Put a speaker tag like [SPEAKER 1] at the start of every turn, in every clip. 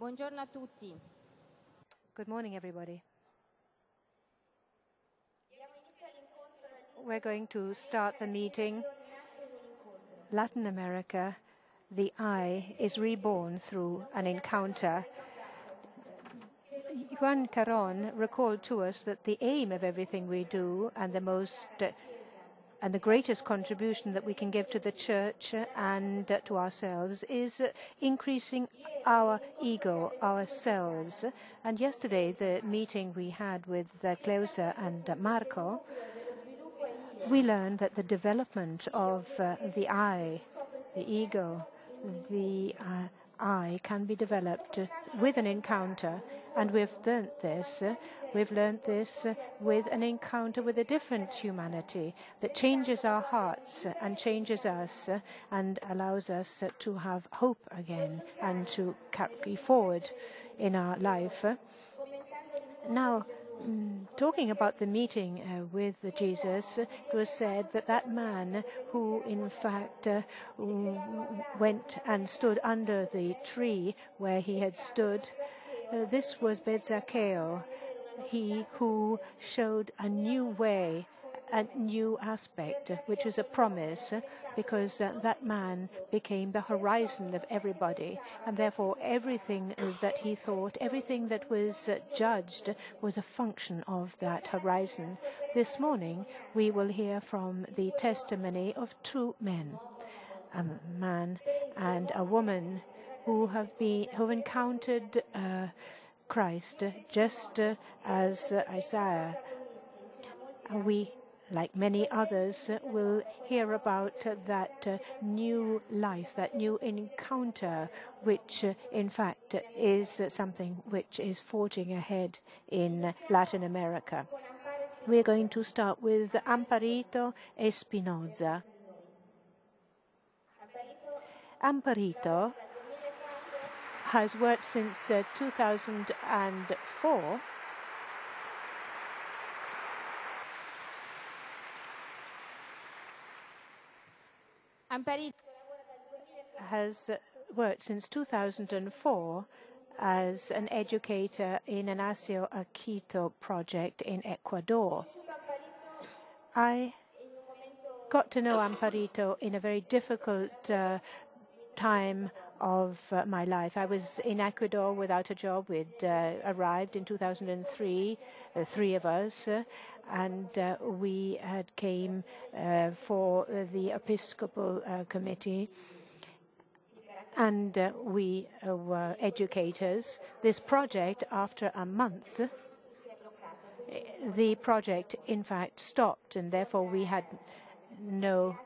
[SPEAKER 1] Buongiorno a tutti.
[SPEAKER 2] Good morning, everybody. We're going to start the meeting. Latin America, the I is reborn through an encounter. Juan Caron recalled to us that the aim of everything we do and the greatest contribution that we can give to the church and to ourselves is increasing our ego, ourselves. And yesterday, the meeting we had with Cleusa and Marco, we learned that the development of the I, the ego, the I can be developed with an encounter. And we've learned this. We've learned this with an encounter with a different humanity that changes our hearts and changes us and allows us to have hope again and to carry forward in our life. Now, talking about the meeting with Jesus, it was said that that man who, in fact, went and stood under the tree where he had stood, this was Zacchaeus, he who showed a new way, a new aspect, which was a promise, because that man became the horizon of everybody. And therefore, everything that he thought, everything that was judged, was a function of that horizon. This morning, we will hear from the testimony of two men, a man and a woman, who have encountered Christ, just as Isaiah. We, like many others, will hear about that new life, that new encounter, which in fact is something which is forging ahead in Latin America. We're going to start with Amparito Espinoza. Amparito has worked since 2004 has worked since 2004 as an educator in an AVSI Quito project in Ecuador. I got to know Amparito in a very difficult time of my life. I was in Ecuador without a job. We'd arrived in 2003, three of us, and we had came for the Episcopal Committee, and we were educators. This project, after a month, the project in fact stopped, and therefore we had no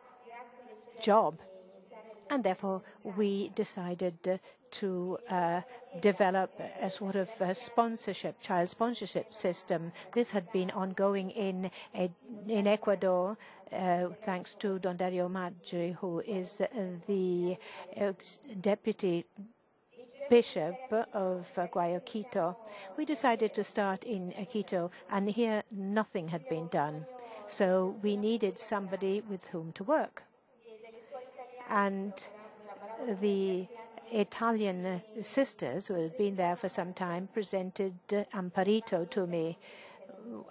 [SPEAKER 2] job. And therefore, we decided to develop a sort of child sponsorship system. This had been ongoing in Ecuador, thanks to Don Dario Maggi, who is the deputy bishop of Quito. We decided to start in Quito, and here nothing had been done. So we needed somebody with whom to work. And the Italian sisters, who had been there for some time, presented Amparito to me.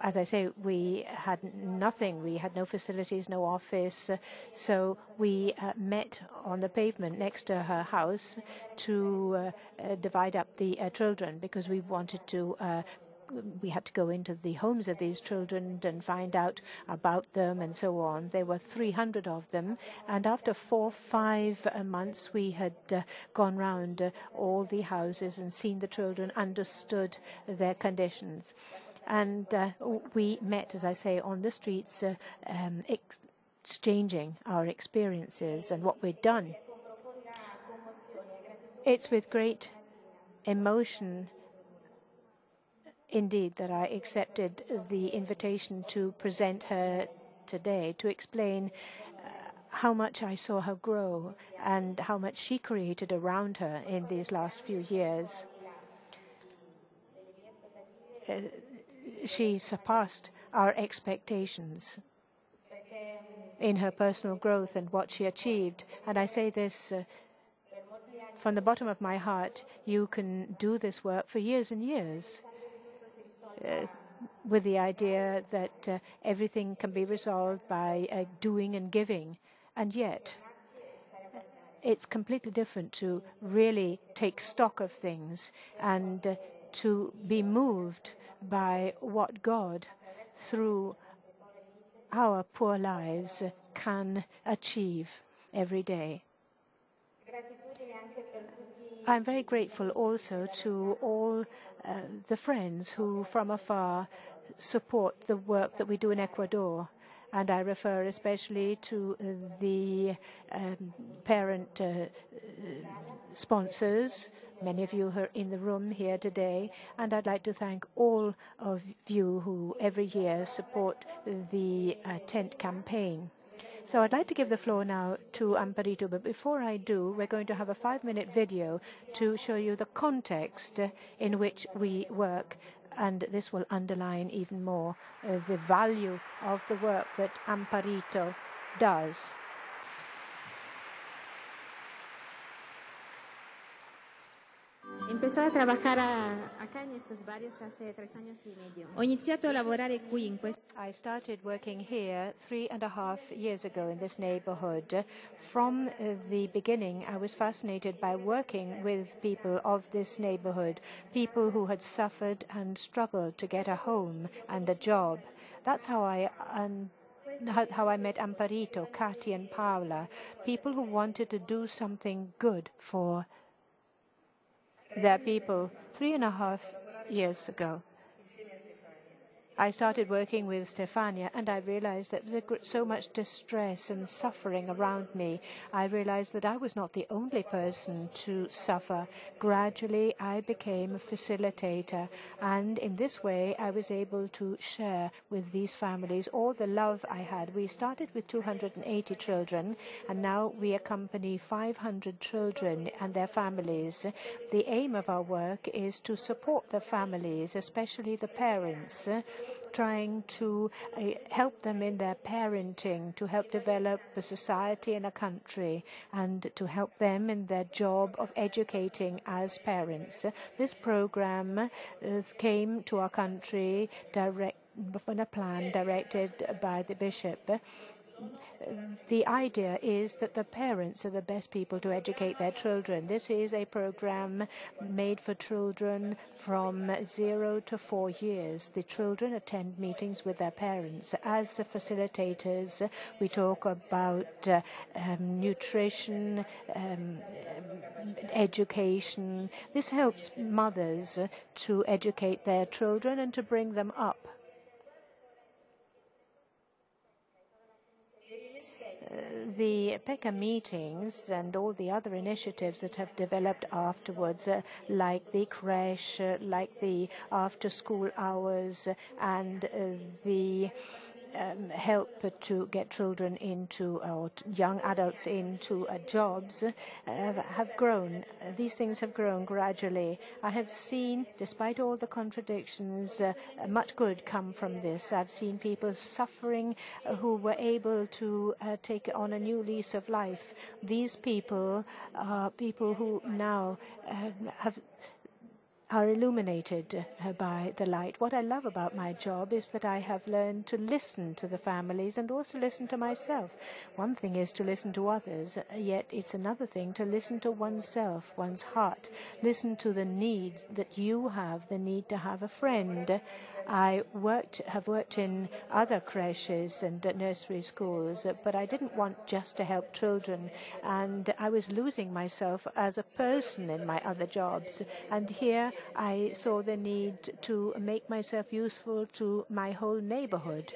[SPEAKER 2] As I say, we had nothing. We had no facilities, no office. So we met on the pavement next to her house to divide up the children, because we wanted to we had to go into the homes of these children and find out about them and so on. There were 300 of them, and after 4 or 5 months, we had gone round all the houses and seen the children, understood their conditions. And we met, as I say, on the streets, exchanging our experiences and what we'd done. It's with great emotion indeed that I accepted the invitation to present her today, to explain how much I saw her grow and how much she created around her in these last few years. She surpassed our expectations in her personal growth and what she achieved. And I say this from the bottom of my heart, you can do this work for years and years with the idea that everything can be resolved by doing and giving. And yet, it's completely different to really take stock of things and to be moved by what God, through our poor lives, can achieve every day. I'm very grateful also to all the friends who from afar support the work that we do in Ecuador. And I refer especially to the parent sponsors, many of you are in the room here today. And I'd like to thank all of you who every year support the tent campaign. So I'd like to give the floor now to Amparito, but before I do, we're going to have a 5-minute video to show you the context in which we work, and this will underline even more the value of the work that Amparito does.
[SPEAKER 1] Empezó a trabajar acá en estos barrios hace 3 años y medio. Ho iniziato a lavorare qui in questo.
[SPEAKER 2] I started working here 3.5 years ago in this neighborhood. From the beginning, I was fascinated by working with people of this neighborhood, people who had suffered and struggled to get a home and a job. That's how I met Amparito, Katy, and Paula, people who wanted to do something good for their people. 3.5 years ago, I started working with Stefania, and I realized that there was so much distress and suffering around me. I realized that I was not the only person to suffer. Gradually, I became a facilitator, and in this way, I was able to share with these families all the love I had. We started with 280 children, and now we accompany 500 children and their families. The aim of our work is to support the families, especially the parents, trying to help them in their parenting, to help develop a society and a country, and to help them in their job of educating as parents. This program came to our country from a plan directed by the bishop. The idea is that the parents are the best people to educate their children. This is a program made for children from 0 to 4 years. The children attend meetings with their parents. As the facilitators, we talk about nutrition, education. This helps mothers to educate their children and to bring them up. The PECA meetings and all the other initiatives that have developed afterwards, like the creche, like the after-school hours, and the help to get children into, or young adults into jobs, have grown. These things have grown gradually. I have seen, despite all the contradictions, much good come from this. I've seen people suffering who were able to take on a new lease of life. These people are people who now are illuminated by the light. What I love about my job is that I have learned to listen to the families and also listen to myself. One thing is to listen to others, yet it's another thing to listen to oneself, one's heart. Listen to the needs that you have, the need to have a friend. I have worked in other creches and nursery schools, but I didn't want just to help children, and I was losing myself as a person in my other jobs. And here I saw the need to make myself useful to my whole neighborhood.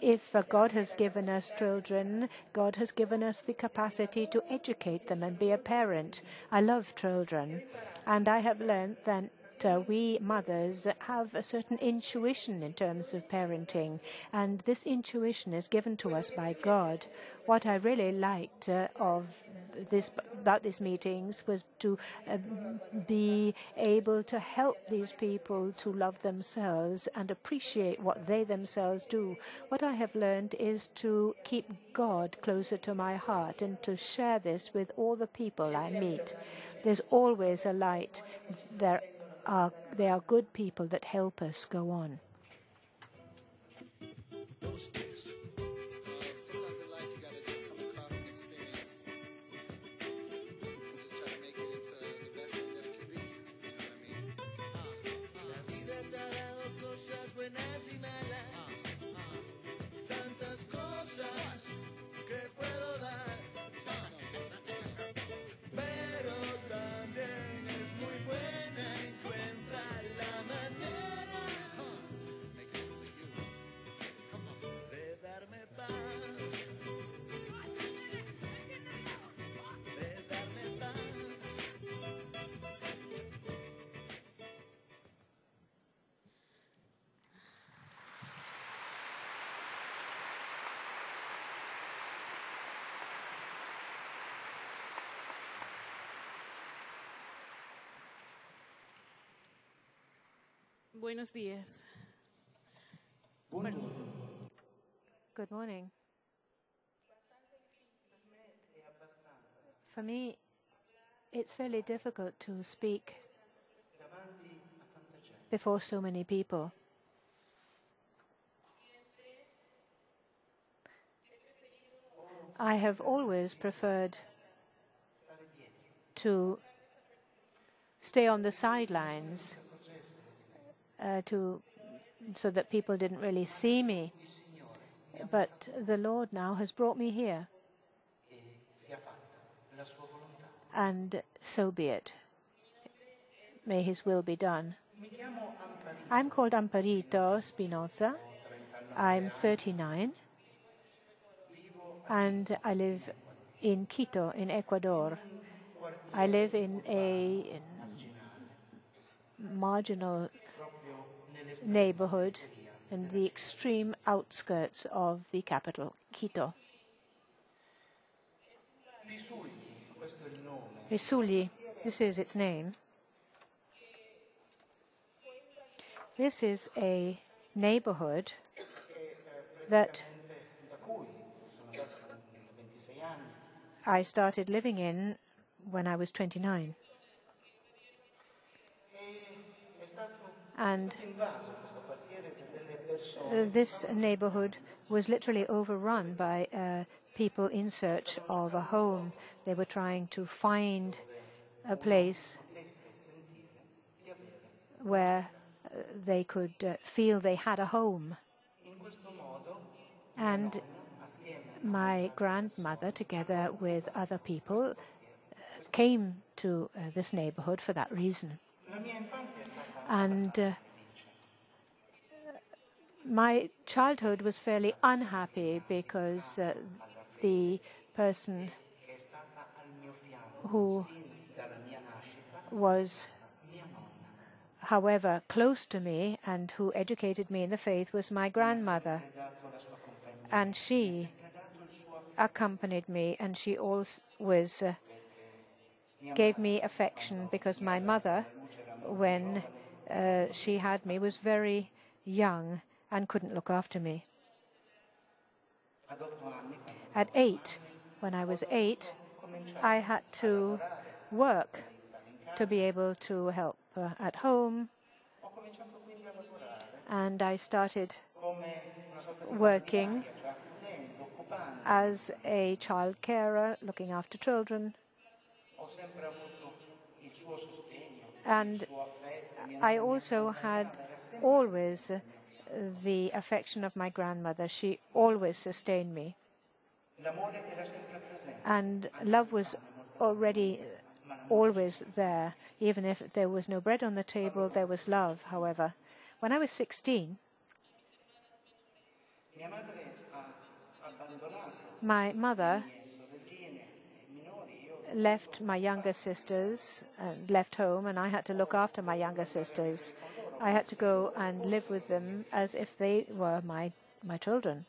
[SPEAKER 2] If God has given us children, God has given us the capacity to educate them and be a parent. I love children, and I have learned that we mothers have a certain intuition in terms of parenting, and this intuition is given to us by God. What I really liked of these meetings was to be able to help these people to love themselves and appreciate what they themselves do. What I have learned is to keep God closer to my heart and to share this with all the people I meet. There's always a light. They are good people that help us go on.
[SPEAKER 3] Buenos días.
[SPEAKER 2] Good morning. For me, it's fairly difficult to speak before so many people. I have always preferred to stay on the sidelines so that people didn't really see me. But the Lord now has brought me here. And so be it. May His will be done. I'm called Amparito Espinoza. I'm 39. And I live in Quito, in Ecuador. I live in a marginal neighborhood in the extreme outskirts of the capital, Quito. Risuli, this is its name. This is a neighborhood that I started living in when I was 29. And this neighborhood was literally overrun by people in search of a home. They were trying to find a place where they could feel they had a home. And my grandmother, together with other people, came to this neighborhood for that reason. And my childhood was fairly unhappy because the person who was, however, close to me and who educated me in the faith was my grandmother. And she accompanied me, and she always gave me affection because my mother, when she had me, was very young and couldn't look after me. At 8, when I was 8, I had to work to be able to help at home, and I started working as a child carer, looking after children. And I also had always the affection of my grandmother. She always sustained me. And love was already always there. Even if there was no bread on the table, there was love, however. When I was 16, my mother left my younger sisters and left home, and I had to look after my younger sisters. I had to go and live with them as if they were my children.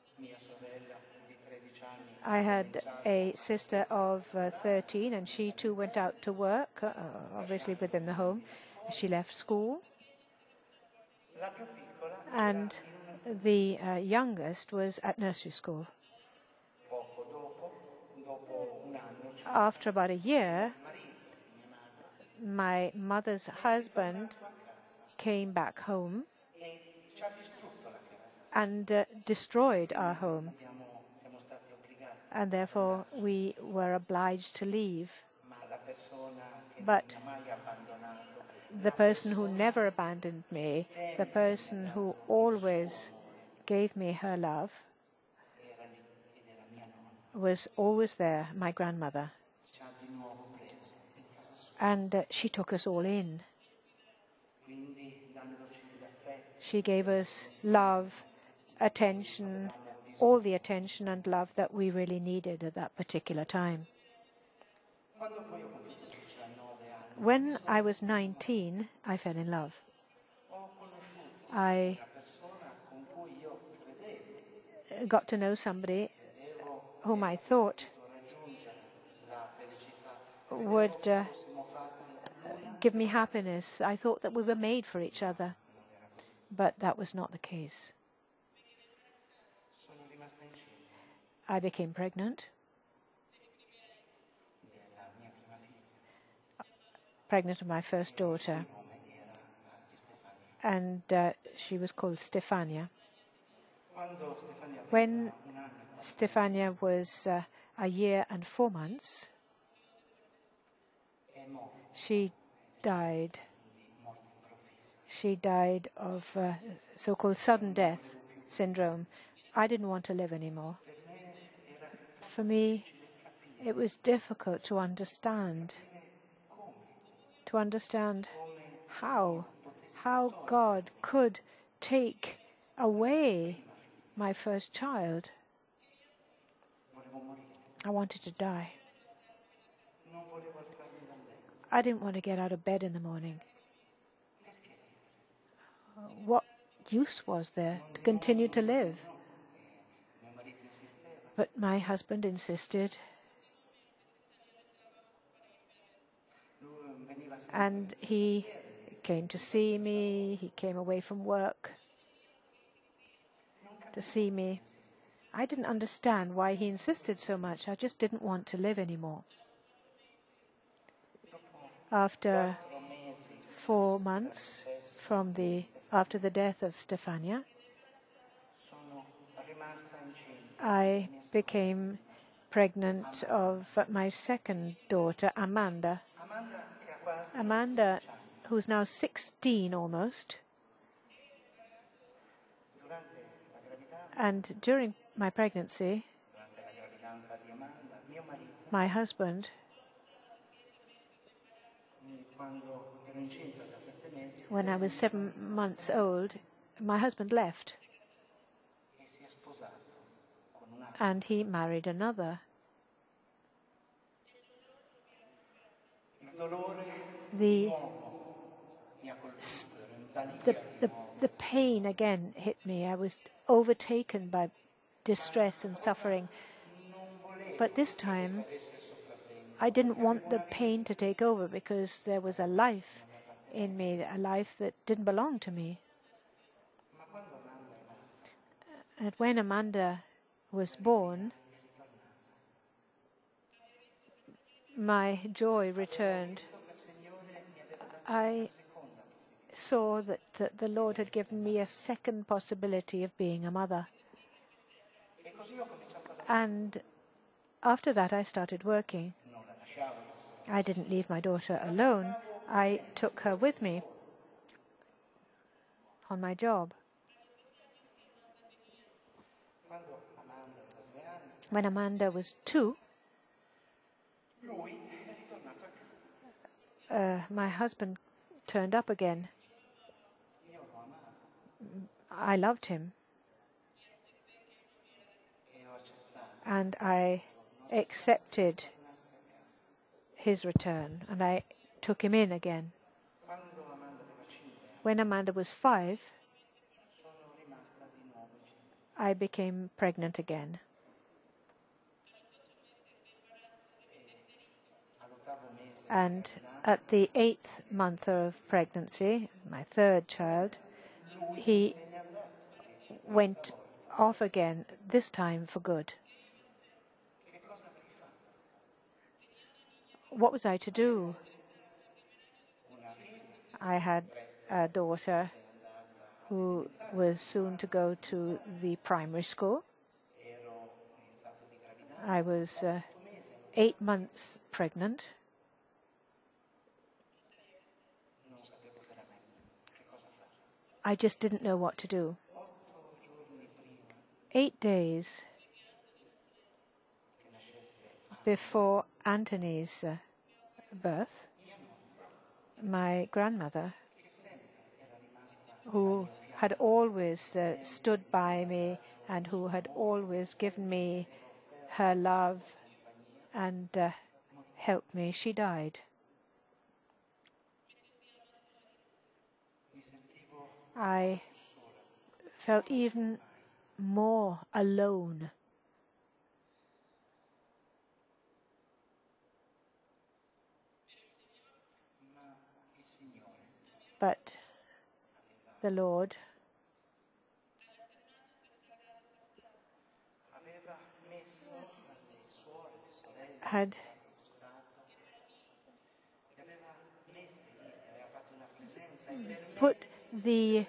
[SPEAKER 2] I had a sister of 13, and she too went out to work, obviously within the home. She left school. And the youngest was at nursery school. After about a year, my mother's husband came back home and destroyed our home. And therefore, we were obliged to leave. But the person who never abandoned me, the person who always gave me her love, was always there, my grandmother. And she took us all in. She gave us love, attention, all the attention and love that we really needed at that particular time. When I was 19, I fell in love. I got to know somebody whom I thought would give me happiness. I thought that we were made for each other, but that was not the case. I became pregnant. Pregnant of my first daughter, and she was called Stefania. When Stefania was a year and 4 months, she died. She died of so-called sudden death syndrome. I didn't want to live anymore. For me, it was difficult to understand how God could take away my first child. I wanted to die. I didn't want to get out of bed in the morning. What use was there to continue to live? But my husband insisted. And he came to see me. He came away from work to see me. I didn't understand why he insisted so much. I just didn't want to live anymore. After 4 months after the death of Stefania, I became pregnant of my second daughter, Amanda. Amanda, who's now 16 almost. And during my pregnancy, my husband, when I was 7 months old, my husband left. And he married another. The pain again hit me. I was overtaken by distress and suffering. But this time, I didn't want the pain to take over because there was a life in me, a life that didn't belong to me. And when Amanda was born, my joy returned. I saw that the Lord had given me a second possibility of being a mother. And after that, I started working. I didn't leave my daughter alone. I took her with me on my job. When Amanda was 2, my husband turned up again. I loved him. And I accepted his return, and I took him in again. When Amanda was 5, I became pregnant again. And at the 8th month of pregnancy, my third child, he went off again, this time for good. What was I to do? I had a daughter who was soon to go to the primary school. I was 8 months pregnant. I just didn't know what to do. 8 days before Anthony's birth, my grandmother, who had always stood by me and who had always given me her love and helped me, she died. I felt even more alone. But the Lord had put the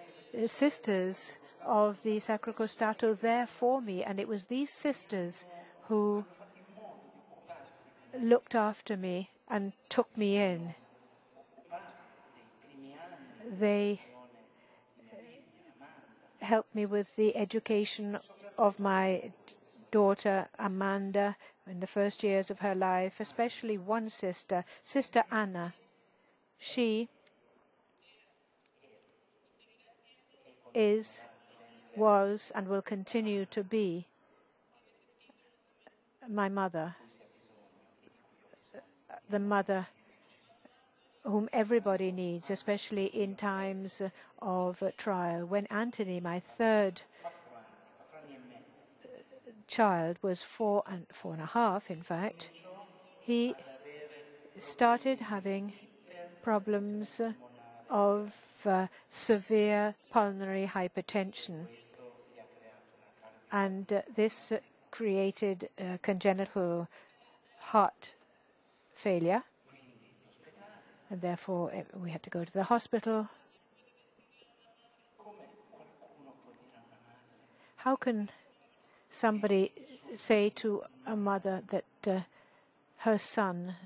[SPEAKER 2] sisters of the Sacro Costato there for me, and it was these sisters who looked after me and took me in. They helped me with the education of my daughter Amanda in the first years of her life, especially one sister, Sister Anna. She was, and will continue to be my mother, the mother whom everybody needs, especially in times of trial. When Anthony, my third child, was 4.5, in fact, he started having problems of severe pulmonary hypertension. And this created congenital heart failure. And therefore, we had to go to the hospital. How can somebody say to a mother that her son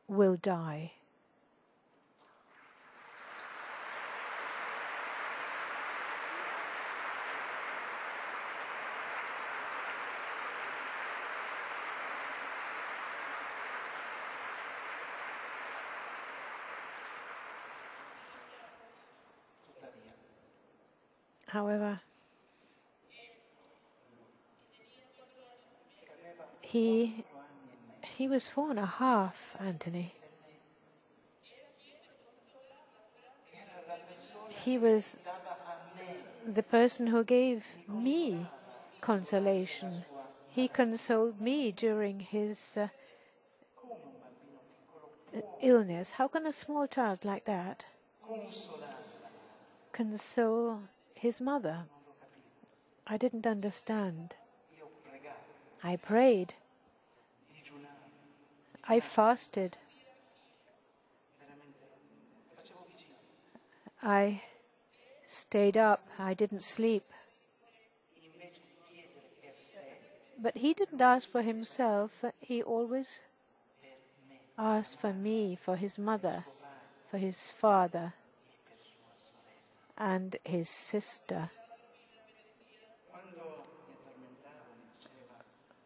[SPEAKER 2] will die? However, he was 4.5, Anthony. He was the person who gave me consolation. He consoled me during his illness. How can a small child like that console his mother? I didn't understand. I prayed. I fasted. I stayed up. I didn't sleep. But he didn't ask for himself. He always asked for me, for his mother, for his father, and his sister.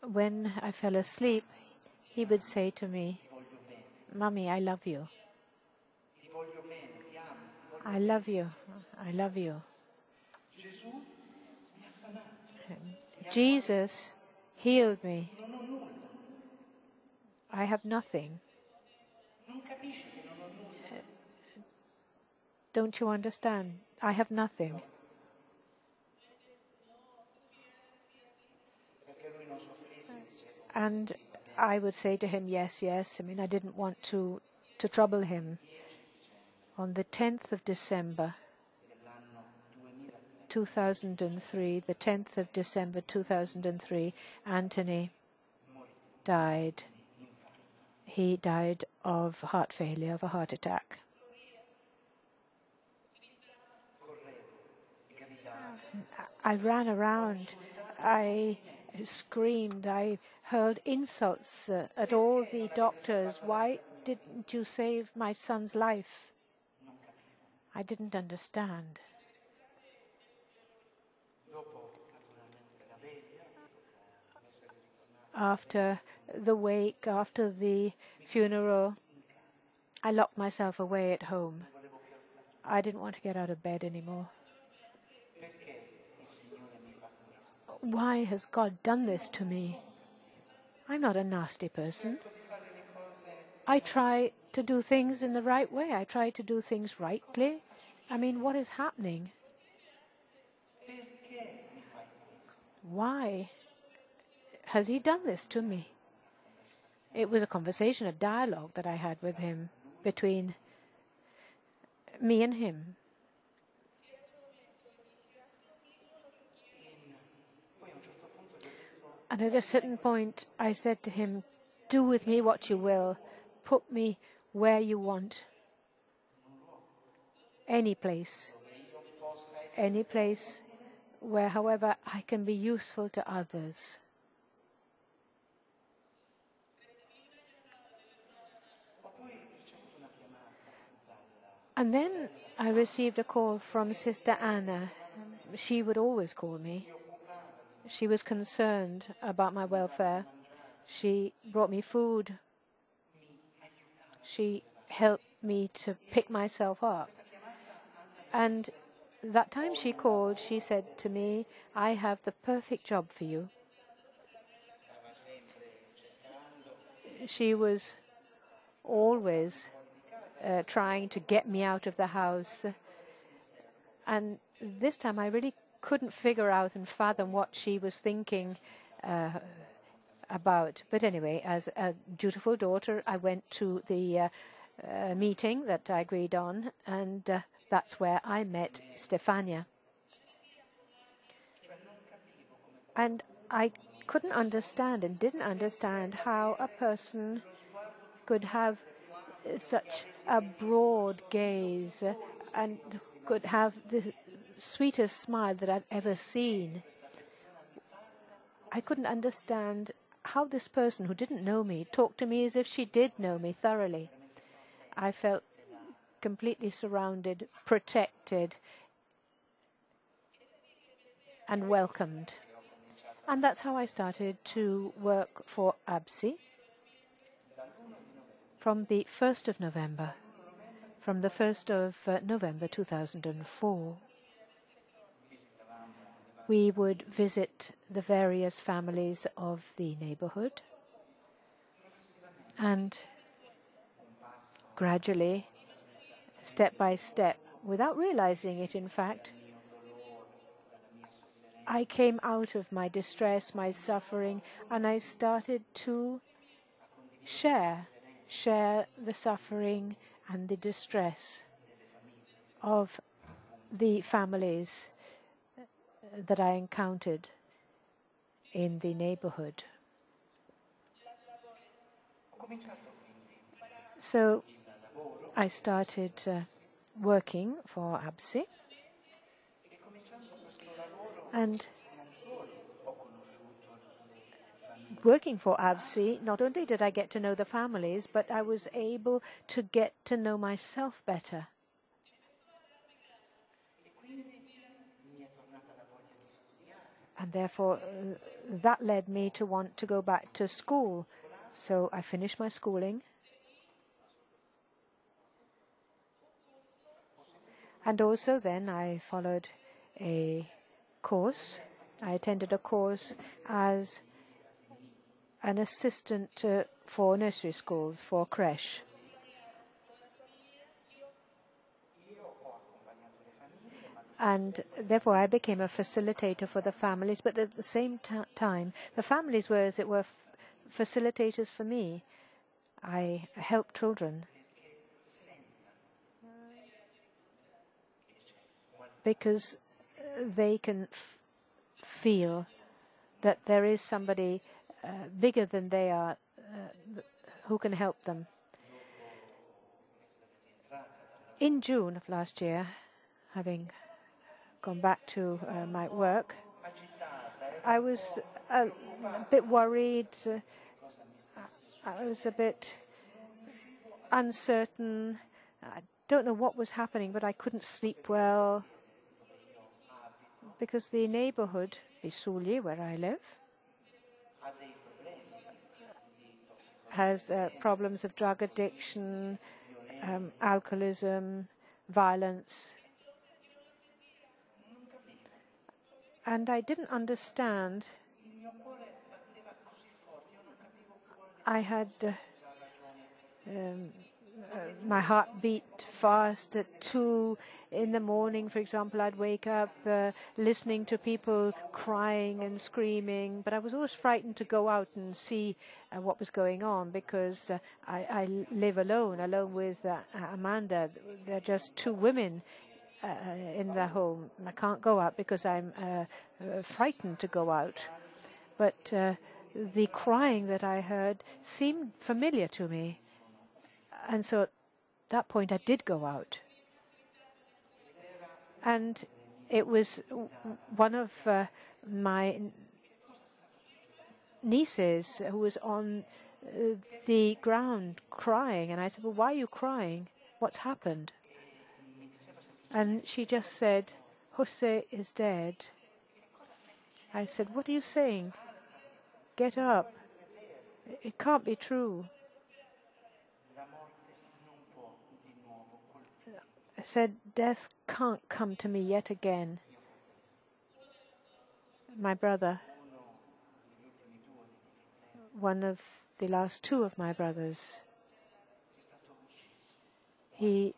[SPEAKER 2] When I fell asleep, he would say to me, "Mommy, I love you. I love you. I love you." Jesus healed me. I have nothing. Don't you understand? I have nothing. And I would say to him, yes, yes. I mean, I didn't want to to trouble him. On the 10th of December 2003, the 10th of December 2003, Anthony died. He died of heart failure, of a heart attack. I ran around. I screamed. I hurled insults at all the doctors. Why didn't you save my son's life? I didn't understand. After the wake, after the funeral, I locked myself away at home. I didn't want to get out of bed anymore. Why has God done this to me? I'm not a nasty person. I try to do things in the right way. I try to do things rightly. I mean, what is happening? Why has he done this to me? It was a conversation, a dialogue that I had with him, between me and him. And at a certain point, I said to him, do with me what you will. Put me where you want. Any place where, however, I can be useful to others. And then I received a call from Sister Anna. She would always call me. She was concerned about my welfare. She brought me food. She helped me to pick myself up. And that time she called, she said to me, I have the perfect job for you. She was always trying to get me out of the house. And this time I really couldn't figure out and fathom what she was thinking about. But anyway, as a dutiful daughter, I went to the meeting that I agreed on, and that's where I met Stefania. And I couldn't understand and didn't understand how a person could have such a broad gaze and could have the sweetest smile that I've ever seen. I couldn't understand how this person who didn't know me talked to me as if she did know me thoroughly. I felt completely surrounded, protected, and welcomed. And that's how I started to work for AVSI from the 1st of November. From the 1st of November 2004. We would visit the various families of the neighborhood, and gradually, step by step, without realizing it, in fact, I came out of my distress, my suffering, and I started to share the suffering and the distress of the families that I encountered in the neighborhood. So I started working for AVSI, and working for AVSI, not only did I get to know the families, but I was able to get to know myself better. And therefore, that led me to want to go back to school. So I finished my schooling. And also then I followed a course. I attended a course as an assistant for nursery schools, for creche. And therefore, I became a facilitator for the families. But at the same time, the families were, as it were, facilitators for me. I helped children because they can feel that there is somebody bigger than they are who can help them. In June of last year, having gone back to my work, I was a bit worried. I was a bit uncertain. I don't know what was happening, but I couldn't sleep well because the neighborhood, Bisugli, where I live, has problems of drug addiction, alcoholism, violence. And I didn't understand. I had my heart beat fast at 2 in the morning, for example. I'd wake up listening to people crying and screaming, but I was always frightened to go out and see what was going on because I live alone with Amanda. There are just 2 women in the home. I can't go out because I'm frightened to go out. But the crying that I heard seemed familiar to me. And so at that point, I did go out. And it was one of my nieces who was on the ground crying. And I said, well, why are you crying? What's happened? And she just said, Jose is dead. I said, what are you saying? Get up. It can't be true. I said, death can't come to me yet again. My brother, one of the last 2 of my brothers, he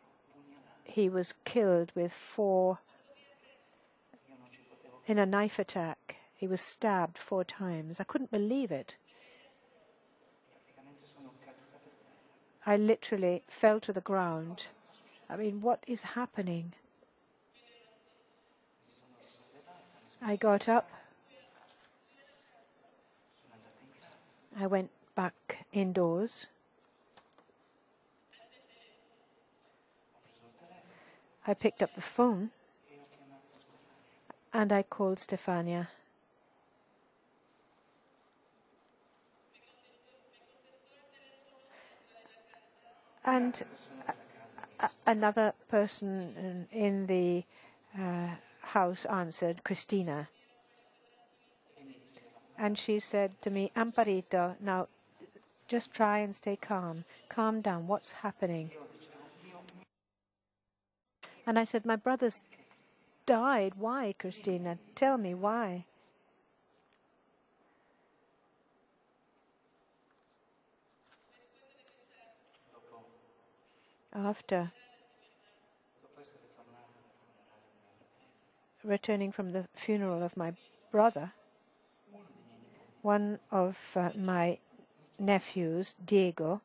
[SPEAKER 2] was killed with 4 in a knife attack. He was stabbed 4 times. I couldn't believe it. I literally fell to the ground. I mean, what is happening? I got up. I went back indoors. I picked up the phone and I called Stefania. And another person in the house answered, Christina. And she said to me, Amparito, now just try and stay calm. Calm down. What's happening? And I said, my brother's died. Why, Christina? Tell me why. After returning from the funeral of my brother, one of my nephews, Diego,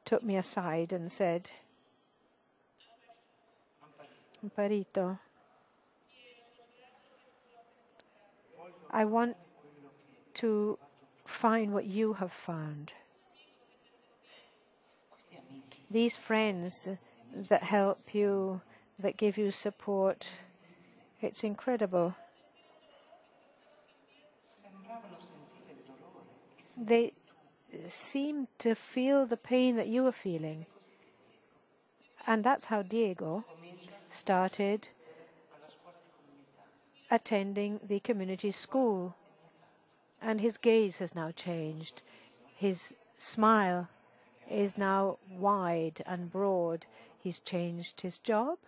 [SPEAKER 2] took me aside and said, Amparito, I want to find what you have found. These friends that help you, that give you support, it's incredible. They seem to feel the pain that you are feeling. And that's how Diego started attending the community school. And his gaze has now changed. His smile is now wide and broad. He's changed his job.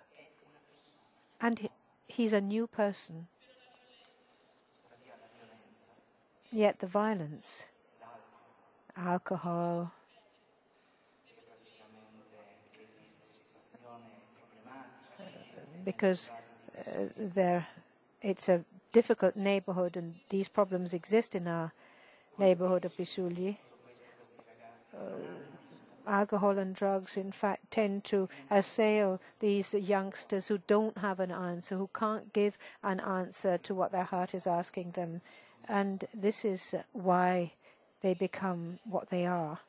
[SPEAKER 2] And he's a new person. Yet the violence, alcohol, because it's a difficult neighborhood and these problems exist in our neighborhood of Bisugli. alcohol and drugs, in fact, tend to assail these youngsters who don't have an answer, who can't give an answer to what their heart is asking them. And this is why they become what they are.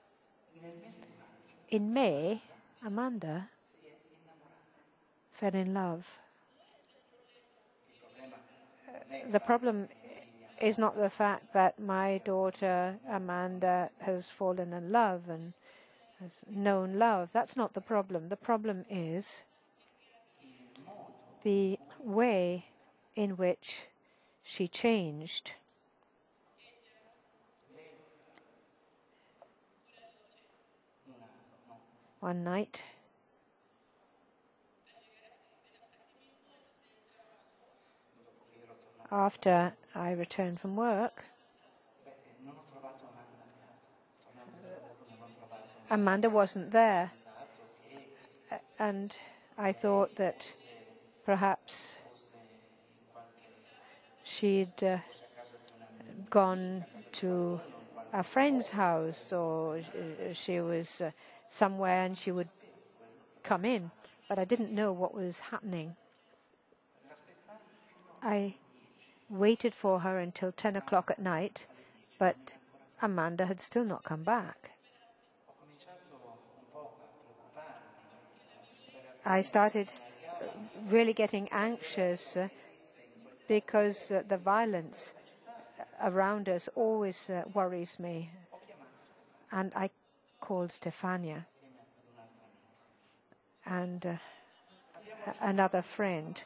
[SPEAKER 2] In May, Amanda fell in love. The problem is not the fact that my daughter Amanda has fallen in love and has known love. That's not the problem. The problem is the way in which she changed. One night, after I returned from work, Amanda wasn't there, and I thought that perhaps she'd gone to a friend's house, or she was somewhere and she would come in, but I didn't know what was happening. I waited for her until 10 o'clock at night, but Amanda had still not come back. I started really getting anxious because the violence around us always worries me. And I called Stefania and another friend.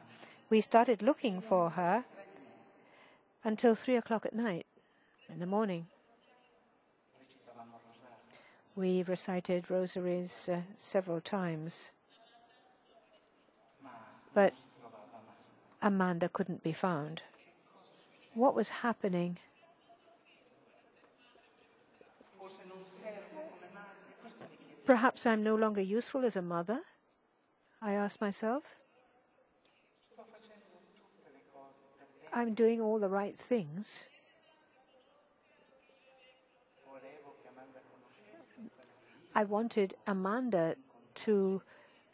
[SPEAKER 2] We started looking for her until 3 o'clock at night in the morning. We recited rosaries several times, but Amanda couldn't be found. What was happening? Perhaps I'm no longer useful as a mother, I asked myself. I'm doing all the right things. I wanted Amanda to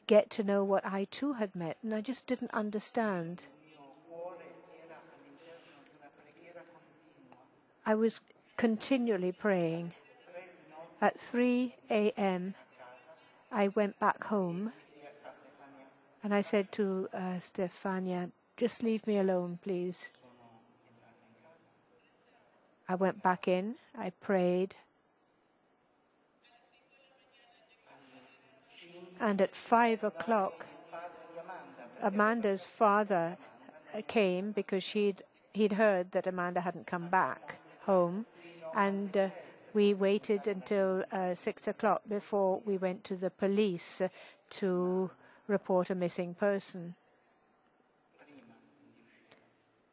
[SPEAKER 2] get to know what I too had met, and I just didn't understand. I was continually praying. At 3 a.m., I went back home, and I said to Stefania, just leave me alone, please. I went back in, I prayed, and at 5 o'clock, Amanda's father came because he'd heard that Amanda hadn't come back home, and we waited until 6 o'clock before we went to the police to report a missing person.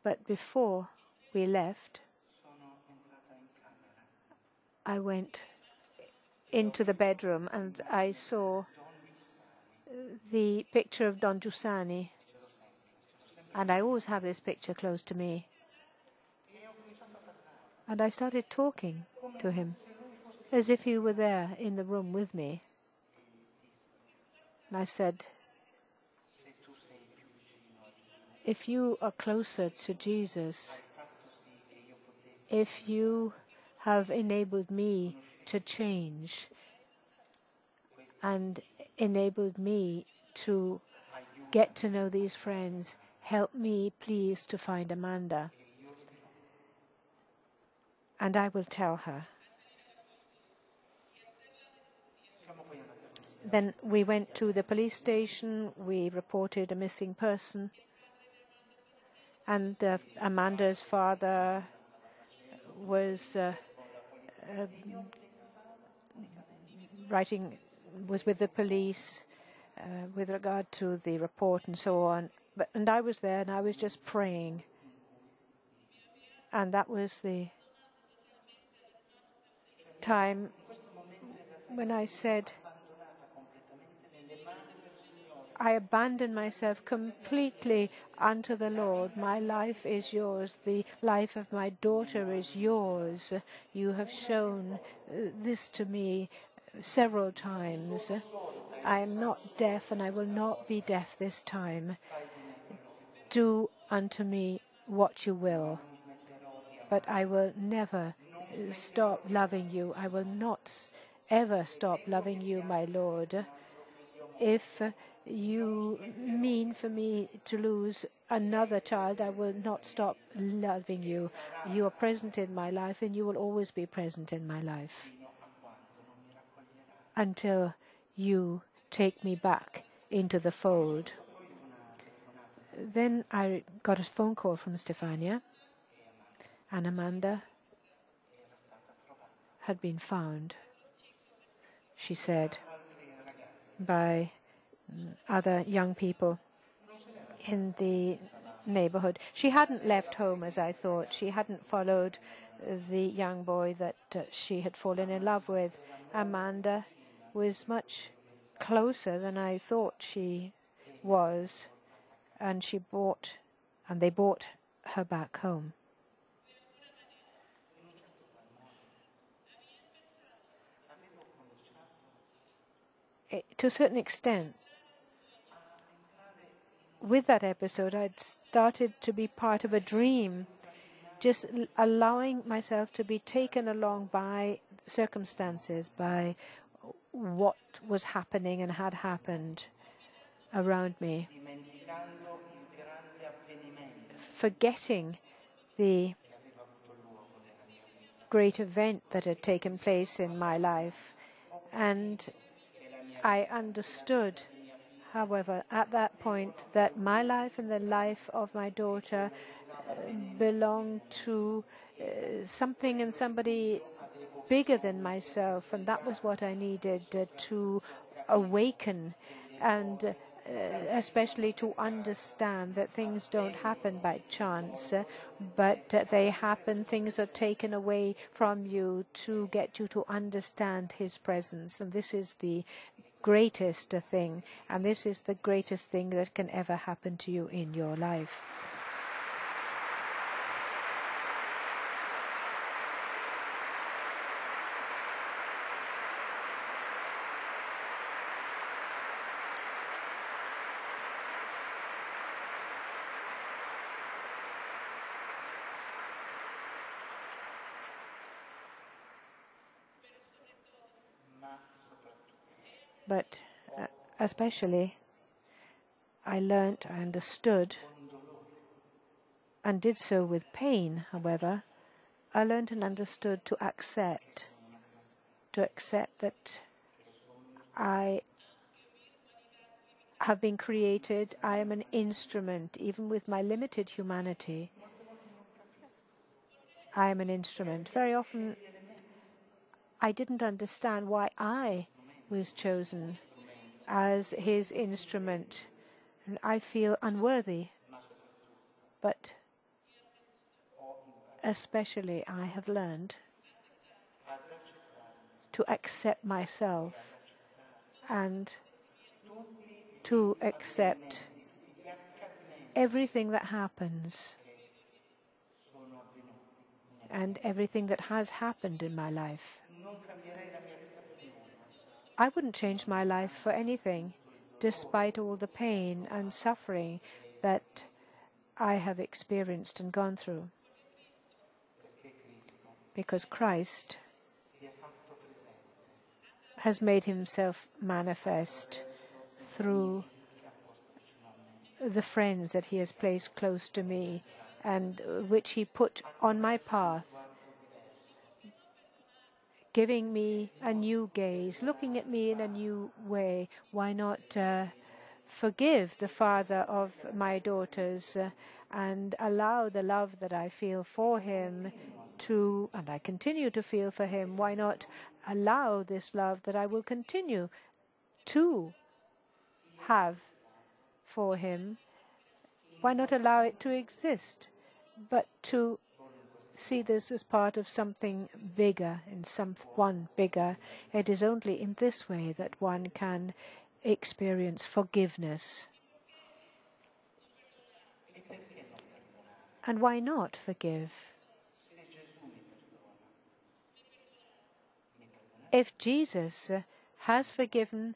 [SPEAKER 2] But before we left, I went into the bedroom and I saw the picture of Don Giussani, and I always have this picture close to me. And I started talking to him as if he were there in the room with me. And I said, if you are closer to Jesus, if you have enabled me to change and enabled me to get to know these friends, help me, please, to find Amanda. And I will tell her. Then we went to the police station. We reported a missing person. And Amanda's father was was with the police with regard to the report and so on. And I was there and I was just praying. And that was the time when I said, I abandon myself completely unto the Lord. My life is yours. The life of my daughter is yours. You have shown this to me several times, I am not deaf and I will not be deaf this time. Do unto me what you will, but I will never stop loving you. I will not ever stop loving you, my Lord. If you mean for me to lose another child, I will not stop loving you. You are present in my life and you will always be present in my life until you take me back into the fold. Then I got a phone call from Stefania, and Amanda had been found, she said, by other young people in the neighborhood. She hadn't left home as I thought. She hadn't followed the young boy that she had fallen in love with. Amanda was much closer than I thought she was, and they brought her back home. To a certain extent, with that episode, I'd started to be part of a dream, just allowing myself to be taken along by circumstances, by what was happening and had happened around me, forgetting the great event that had taken place in my life. And I understood, however, at that point, that my life and the life of my daughter belonged to something and somebody bigger than myself, and that was what I needed to awaken, and especially to understand that things don't happen by chance, but they happen, things are taken away from you to get you to understand His presence. And this is the greatest thing, and this is the greatest thing that can ever happen to you in your life. But especially, I understood, and did so with pain, however, I learned and understood to accept that I have been created, I am an instrument, even with my limited humanity. I am an instrument. Very often, I didn't understand why I was chosen as His instrument, and I feel unworthy. But especially I have learned to accept myself and to accept everything that happens and everything that has happened in my life. I wouldn't change my life for anything, despite all the pain and suffering that I have experienced and gone through. Because Christ has made Himself manifest through the friends that He has placed close to me and which He put on my path, giving me a new gaze, looking at me in a new way. Why not forgive the father of my daughters and allow the love that I feel for him and I continue to feel for him, why not allow this love that I will continue to have for him, why not allow it to exist, but to see this as part of something bigger, in someone bigger. It is only in this way that one can experience forgiveness. And why not forgive? if Jesus has forgiven,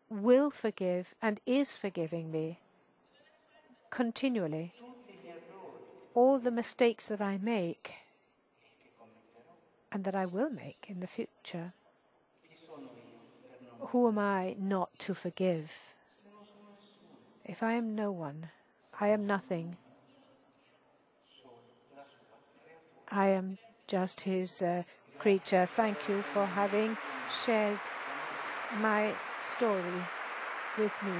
[SPEAKER 2] will forgive, and is forgiving me continually, all the mistakes that I make and that I will make in the future, who am I not to forgive? If I am no one, I am nothing. I am just his creature. Thank you for having shared my story with me.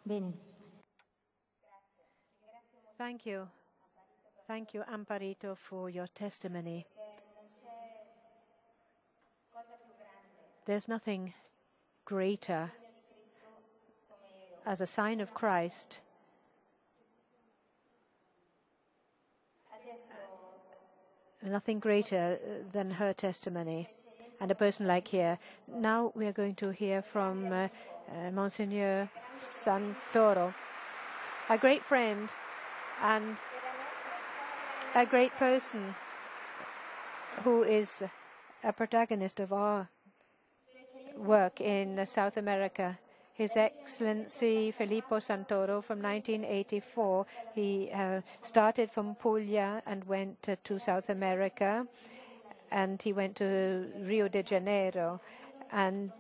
[SPEAKER 1] Bene.
[SPEAKER 2] Thank you. Thank you, Amparito, for your testimony. There's nothing greater as a sign of Christ nothing greater than her testimony and a person like here. Now we are going to hear from Monsignor Santoro, a great friend and a great person who is a protagonist of our work in South America. His Excellency Filippo Santoro from 1984. He started from Puglia and went to South America, and he went to Rio de Janeiro, and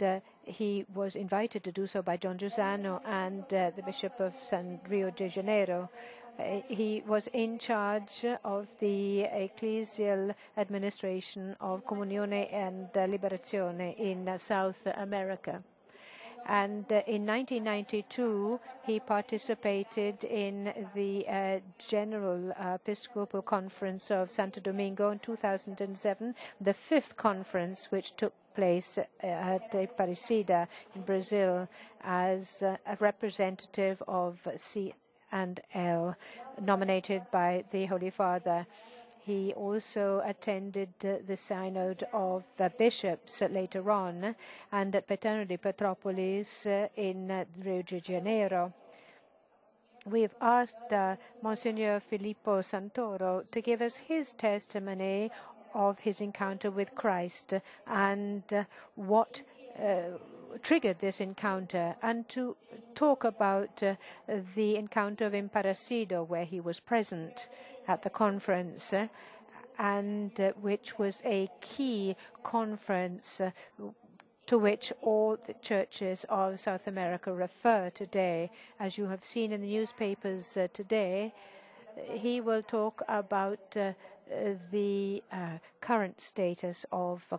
[SPEAKER 2] he was invited to do so by John Giussano and the Bishop of Rio de Janeiro. He was in charge of the ecclesial administration of Comunione and Liberazione in South America. And in 1992, he participated in the General Episcopal Conference of Santo Domingo. In 2007, the fifth conference, which took place at Aparecida in Brazil, as a representative of C&L, nominated by the Holy Father. He also attended the Synod of the Bishops later on, and at Petrópolis in Rio de Janeiro. We've asked Monsignor Filippo Santoro to give us his testimony of his encounter with Christ and what triggered this encounter, and to talk about the encounter of Aparecida, where he was present at the conference, and which was a key conference to which all the churches of South America refer today. As you have seen in the newspapers today, he will talk about the current status of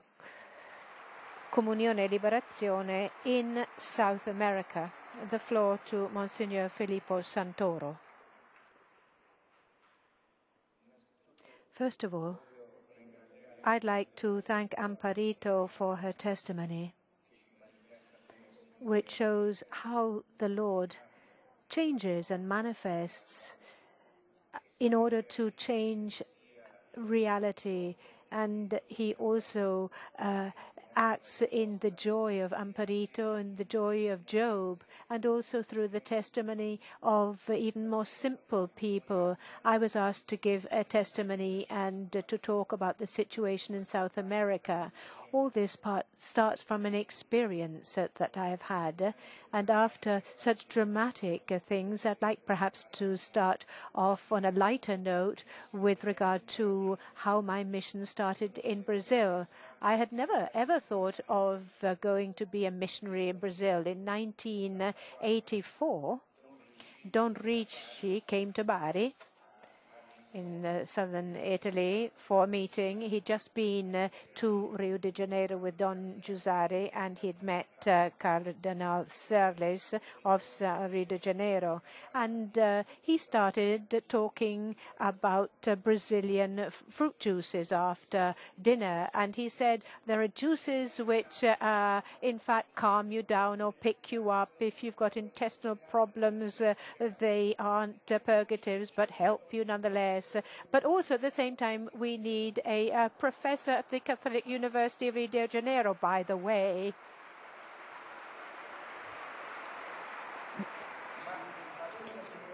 [SPEAKER 2] Comunione e Liberazione in South America. The floor to Monsignor Filippo Santoro. First of all, I'd like to thank Amparito for her testimony, which shows how the Lord changes and manifests in order to change reality. And he also acts in the joy of Amparito and the joy of Job, and also through the testimony of even more simple people. I was asked to give a testimony and to talk about the situation in South America. All this part starts from an experience that I have had, and after such dramatic things, I'd like perhaps to start off on a lighter note with regard to how my mission started in Brazil. I had never, ever thought of going to be a missionary in Brazil. In 1984, Don Ricci came to Bari in southern Italy for a meeting. He'd just been to Rio de Janeiro with Don Giussari, and he'd met Cardinal Serles of Rio de Janeiro. And he started talking about Brazilian fruit juices after dinner. And he said there are juices which in fact calm you down or pick you up. If you've got intestinal problems, they aren't purgatives but help you nonetheless. But also at the same time, we need a professor at the Catholic University of Rio de Janeiro, by the way.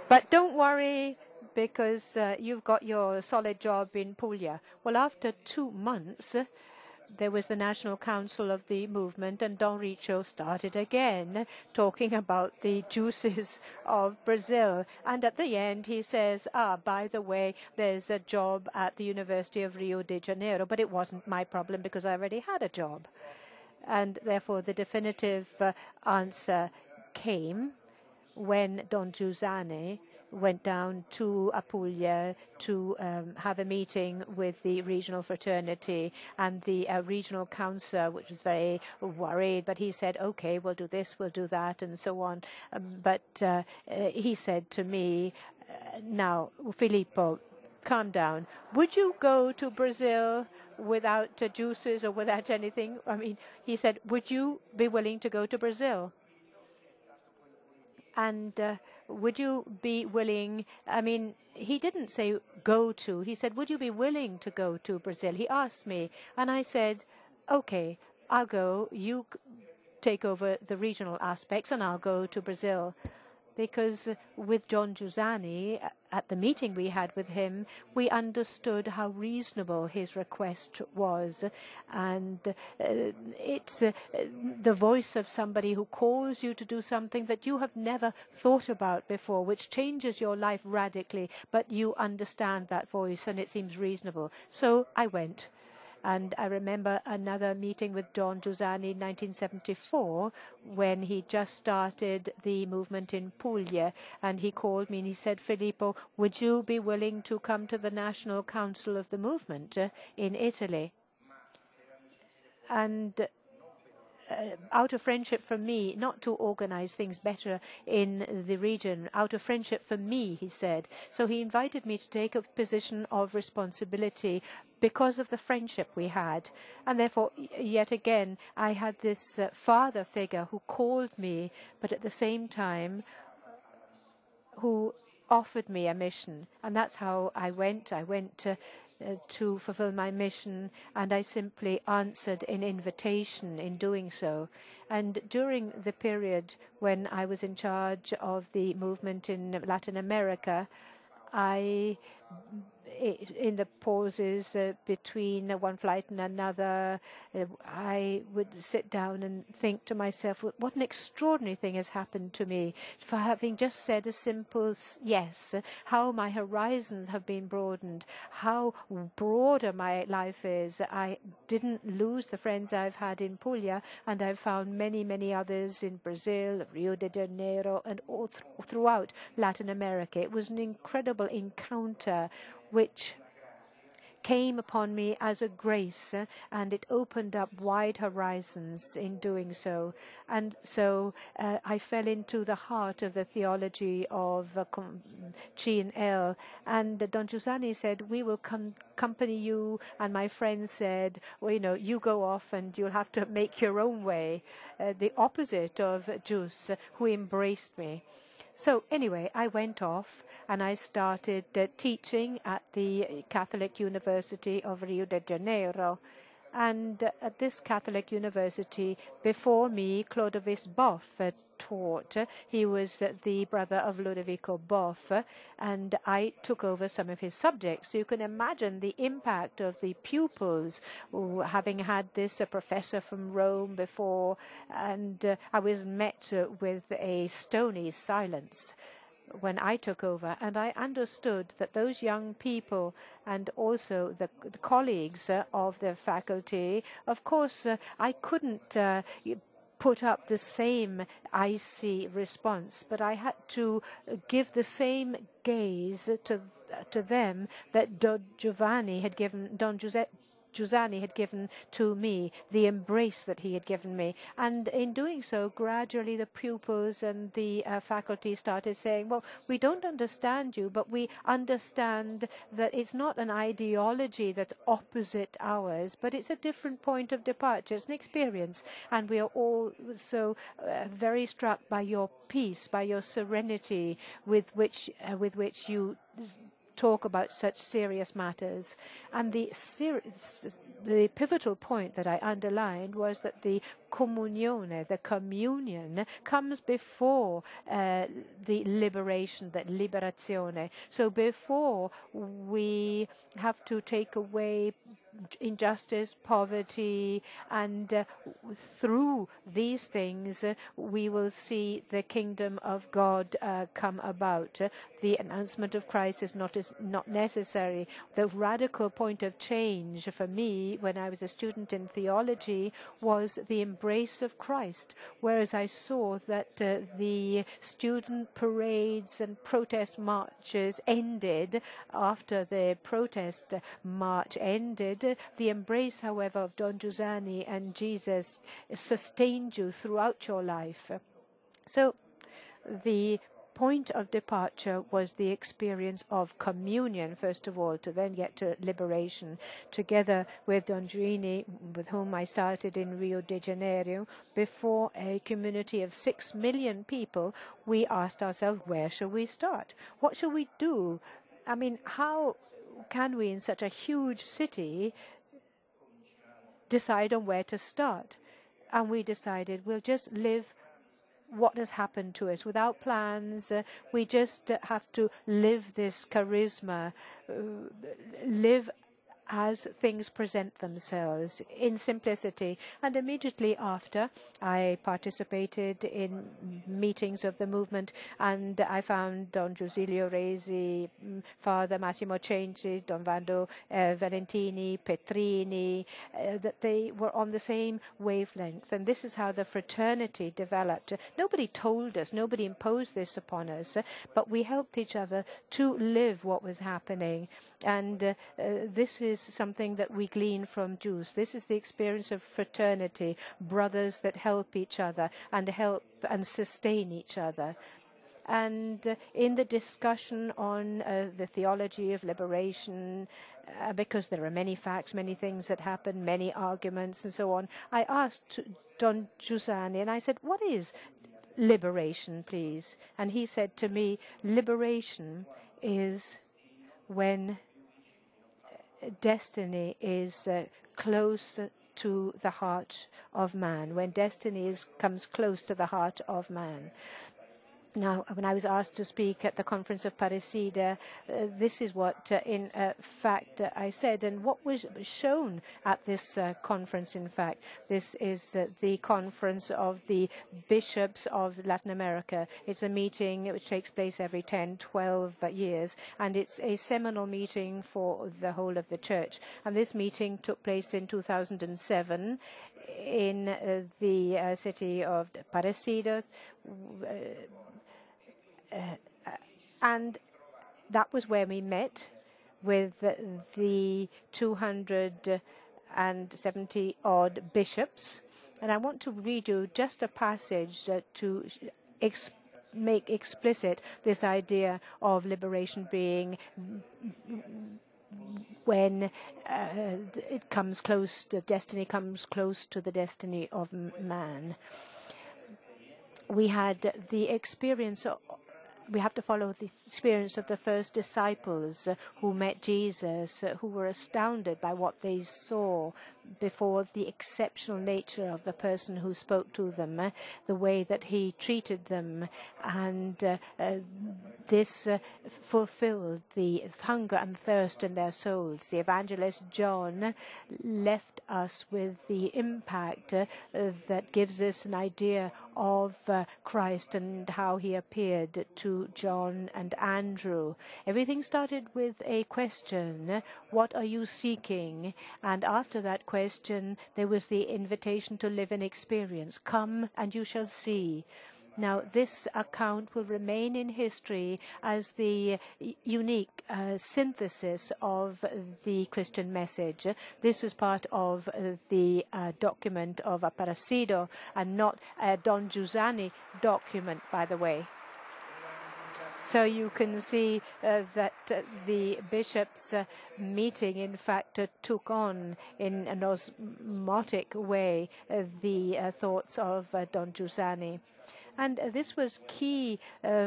[SPEAKER 2] But don't worry, because you've got your solid job in Puglia. Well, after 2 months, there was the National Council of the Movement, and Don Riccio started again talking about the juices of Brazil. And at the end, he says, by the way, there's a job at the University of Rio de Janeiro, but it wasn't my problem because I already had a job. And therefore, the definitive answer came when Don Giussani went down to Apulia to have a meeting with the regional fraternity and the regional council, which was very worried, but he said, okay, we'll do this, we'll do that, and so on. But he said to me, now, Filippo, calm down. Would you go to Brazil without juices or without anything? I mean, he said, would you be willing to go to Brazil? And would you be willing, I mean, he didn't say go to, he said, would you be willing to go to Brazil? He asked me, and I said, okay, I'll go, you take over the regional aspects, and I'll go to Brazil. Because with Don Giussani, at the meeting we had with him, we understood how reasonable his request was. And it's the voice of somebody who calls you to do something that you have never thought about before, which changes your life radically, but you understand that voice and it seems reasonable. So I went. And I remember another meeting with Don Giussani in 1974 when he just started the movement in Puglia. And he called me and he said, Filippo, would you be willing to come to the National Council of the Movement in Italy? And out of friendship for me, not to organize things better in the region, out of friendship for me, he said. So he invited me to take a position of responsibility because of the friendship we had. And therefore, yet again, I had this father figure who called me, but at the same time, who offered me a mission. And that's how I went. I went to fulfill my mission, and I simply answered an invitation in doing so. And during the period when I was in charge of the movement in Latin America, in the pauses between one flight and another, I would sit down and think to myself, what an extraordinary thing has happened to me for having just said a simple yes, how my horizons have been broadened, how broader my life is. I didn't lose the friends I've had in Puglia, and I've found many, many others in Brazil, Rio de Janeiro, and all throughout Latin America. It was an incredible encounter which came upon me as a grace, and it opened up wide horizons in doing so. And so I fell into the heart of the theology of G&L. And Don Giussani said, we will accompany you. And my friend said, well, you go off and you'll have to make your own way. The opposite of Jus, who embraced me. So anyway, I went off and I started teaching at the Catholic University of Rio de Janeiro. And at this Catholic university, before me, Clodovis Boff taught. He was the brother of Ludovico Boff, and I took over some of his subjects. So you can imagine the impact of the pupils, having had this professor from Rome before, and I was met with a stony silence when I took over, and I understood that those young people and also the colleagues of the faculty, of course, I couldn't put up the same icy response, but I had to give the same gaze to them that Don Giuseppe had given to me, the embrace that he had given me. And in doing so, gradually the pupils and the faculty started saying, well, we don't understand you, but we understand that it's not an ideology that's opposite ours, but it's a different point of departure. It's an experience. And we are all so very struck by your peace, by your serenity with which you talk about such serious matters. And the pivotal point that I underlined was that the comunione, the communion, comes before the liberation, the liberazione. So before we have to take away injustice, poverty, and through these things we will see the kingdom of God come about. The announcement of Christ is not necessary. The radical point of change for me when I was a student in theology was the embrace of Christ, whereas I saw that the student parades and protest marches ended after the protest march ended. The embrace, however, of Don Giuseppe and Jesus sustained you throughout your life. So the point of departure was the experience of communion, first of all, to then get to liberation. Together with Don Giuseppe, with whom I started in Rio de Janeiro, before a community of 6 million people, we asked ourselves, where shall we start? What shall we do? I mean, how can we in such a huge city decide on where to start? And we decided we'll just live what has happened to us without plans. We just have to live this charisma, live as things present themselves in simplicity. And immediately after, I participated in meetings of the movement, and I found Don Giusilio Resi, Father Massimo Cenci, Don Vando Valentini, Petrini, that they were on the same wavelength. And this is how the fraternity developed. Nobody told us, nobody imposed this upon us, but we helped each other to live what was happening. And this is something that we glean from Jews. This is the experience of fraternity, brothers that help each other and help and sustain each other. And in the discussion on the theology of liberation, because there are many facts, many things that happen, many arguments and so on, I asked Don Giuseppe, and I said, what is liberation, please? And he said to me, liberation is when destiny is close to the heart of man, when destiny comes close to the heart of man. Now, when I was asked to speak at the conference of Parecida, this is what, in fact, I said. And what was shown at this conference, in fact, this is the conference of the bishops of Latin America. It's a meeting which takes place every 10, 12 years, and it's a seminal meeting for the whole of the church. And this meeting took place in 2007 in the city of Parecida. And that was where we met with the 270-odd bishops. And I want to read you just a passage to make explicit this idea of liberation being when it comes close, the destiny comes close to the destiny of man. We had the experience of we have to follow the experience of the first disciples who met Jesus, who were astounded by what they saw before the exceptional nature of the person who spoke to them, the way that he treated them. And this fulfilled the hunger and thirst in their souls. The evangelist John left us with the impact that gives us an idea of Christ and how he appeared to John and Andrew. Everything started with a question, what are you seeking? And after that question, question, there was the invitation to live in experience. Come and you shall see. Now, this account will remain in history as the unique synthesis of the Christian message. This was part of the document of Amparito and not a Don Giussani document, by the way. So you can see that the bishops' meeting, in fact, took on in an osmotic way the thoughts of Don Giussani. And this was key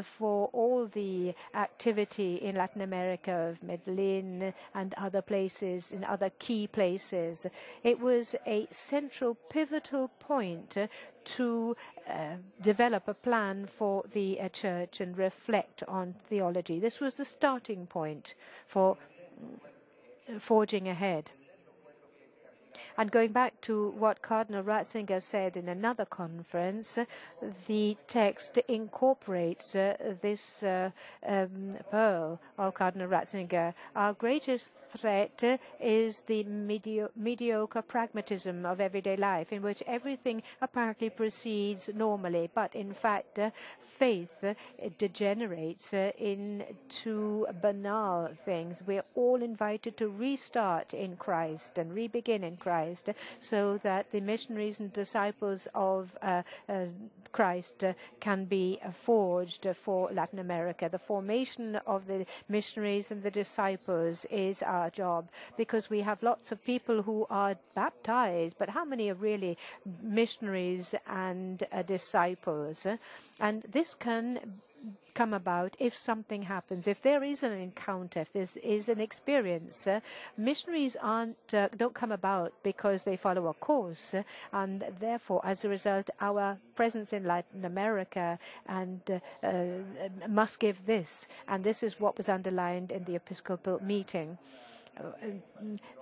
[SPEAKER 2] for all the activity in Latin America, of Medellin and other places, in other key places. It was a central, pivotal point to develop a plan for the church and reflect on theology. This was the starting point for forging ahead. And going back to what Cardinal Ratzinger said in another conference, the text incorporates this pearl of Cardinal Ratzinger. Our greatest threat is the mediocre pragmatism of everyday life, in which everything apparently proceeds normally, but in fact faith degenerates into banal things. We're all invited to restart in Christ and re-begin in Christ, so that the missionaries and disciples of Christ can be forged for Latin America. The formation of the missionaries and the disciples is our job, because we have lots of people who are baptized, but how many are really missionaries and disciples? And this can come about if something happens, if there is an encounter, if this is an experience. Missionaries don't come about because they follow a course, and therefore, as a result, our presence in Latin America and must give this, and this is what was underlined in the Episcopal meeting.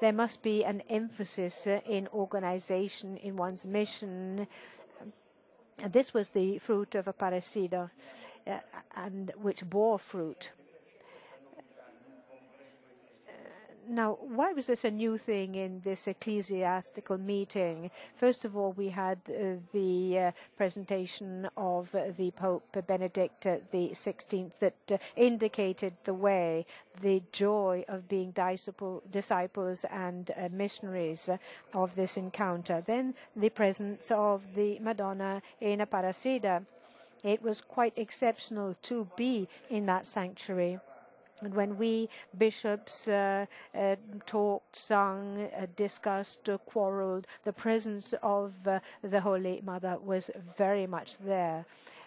[SPEAKER 2] There must be an emphasis in organization, in one's mission. This was the fruit of Amparito, and which bore fruit. Now, why was this a new thing in this ecclesiastical meeting? First of all, we had the presentation of the Pope Benedict XVI that indicated the way, the joy of being disciples and missionaries of this encounter. Then the presence of the Madonna in Amparito. It was quite exceptional to be in that sanctuary. And when we bishops talked, sung, discussed, quarreled, the presence of the Holy Mother was very much there.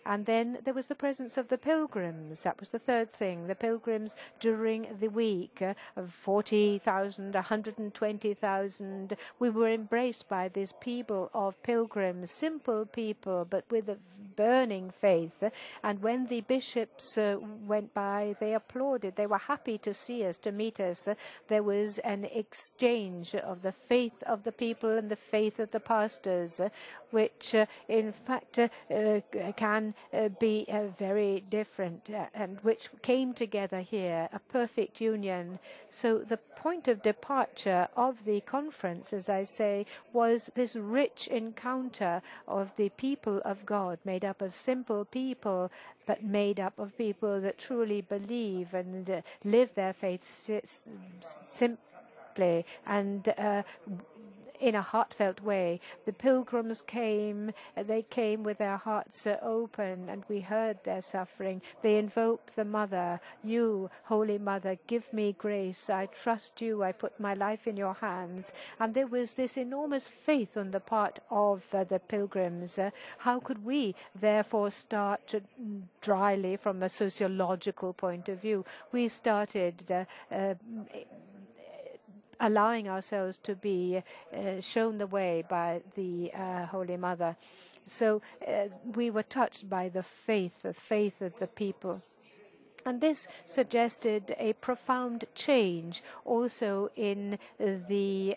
[SPEAKER 2] And then there was the presence of the pilgrims. That was the third thing. The pilgrims during the week, 40,000, 120,000. We were embraced by this people of pilgrims, simple people, but with a burning faith. And when the bishops went by, they applauded. They were happy to see us, to meet us. There was an exchange of the faith of the people and the faith of the pastors, which in fact can be very different, and which came together here, a perfect union. So the point of departure of the conference, as I say, was this rich encounter of the people of God, made up of simple people, but made up of people that truly believe and live their faith simply and in a heartfelt way. The pilgrims came, they came with their hearts open, and we heard their suffering. They invoked the Mother. You, Holy Mother, give me grace. I trust you. I put my life in your hands. And there was this enormous faith on the part of the pilgrims. How could we, therefore, start dryly from a sociological point of view? We started allowing ourselves to be shown the way by the Holy Mother. So we were touched by the faith of the people. And this suggested a profound change also in the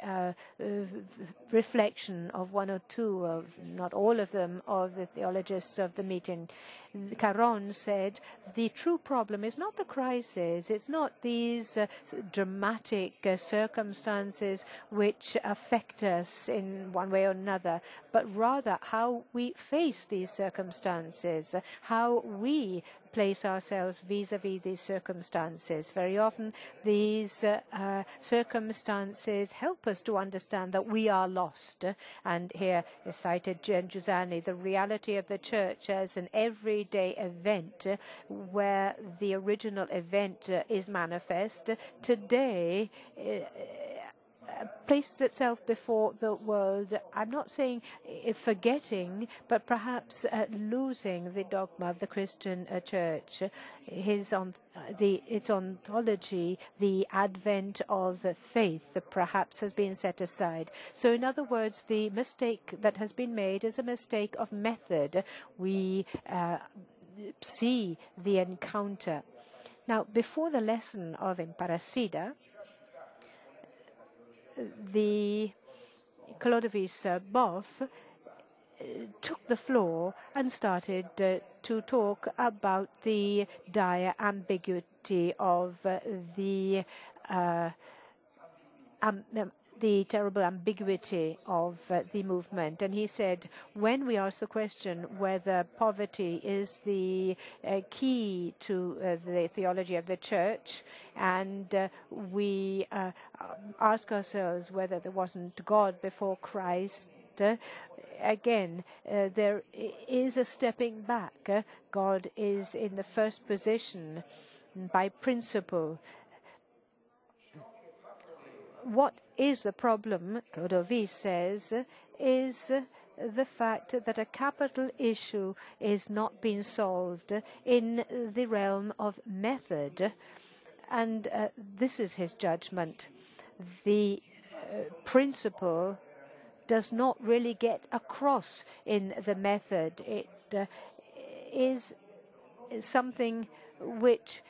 [SPEAKER 2] reflection of one or two of, not all of them, of the theologists of the meeting. Caron said, the true problem is not the crisis, it's not these dramatic circumstances which affect us in one way or another, but rather how we face these circumstances, how we place ourselves vis-à-vis these circumstances. Very often these circumstances help us to understand that we are lost. And here is cited Giussani, the reality of the church as an everyday event where the original event is manifest. Today, places itself before the world. I'm not saying forgetting, but perhaps losing the dogma of the Christian church. Its ontology, the advent of faith, perhaps has been set aside. So in other words, the mistake that has been made is a mistake of method. We see the encounter. Now, before the lesson of Emparacida, the Clodovis Boff took the floor and started to talk about the dire ambiguity of the terrible ambiguity of the movement. And he said, when we ask the question whether poverty is the key to the theology of the church, and we ask ourselves whether there wasn't God before Christ, again, there is a stepping back. God is in the first position by principle. What is the problem, Clodovis says, is the fact that a capital issue is not being solved in the realm of method. And this is his judgment. The principle does not really get across in the method. It is something which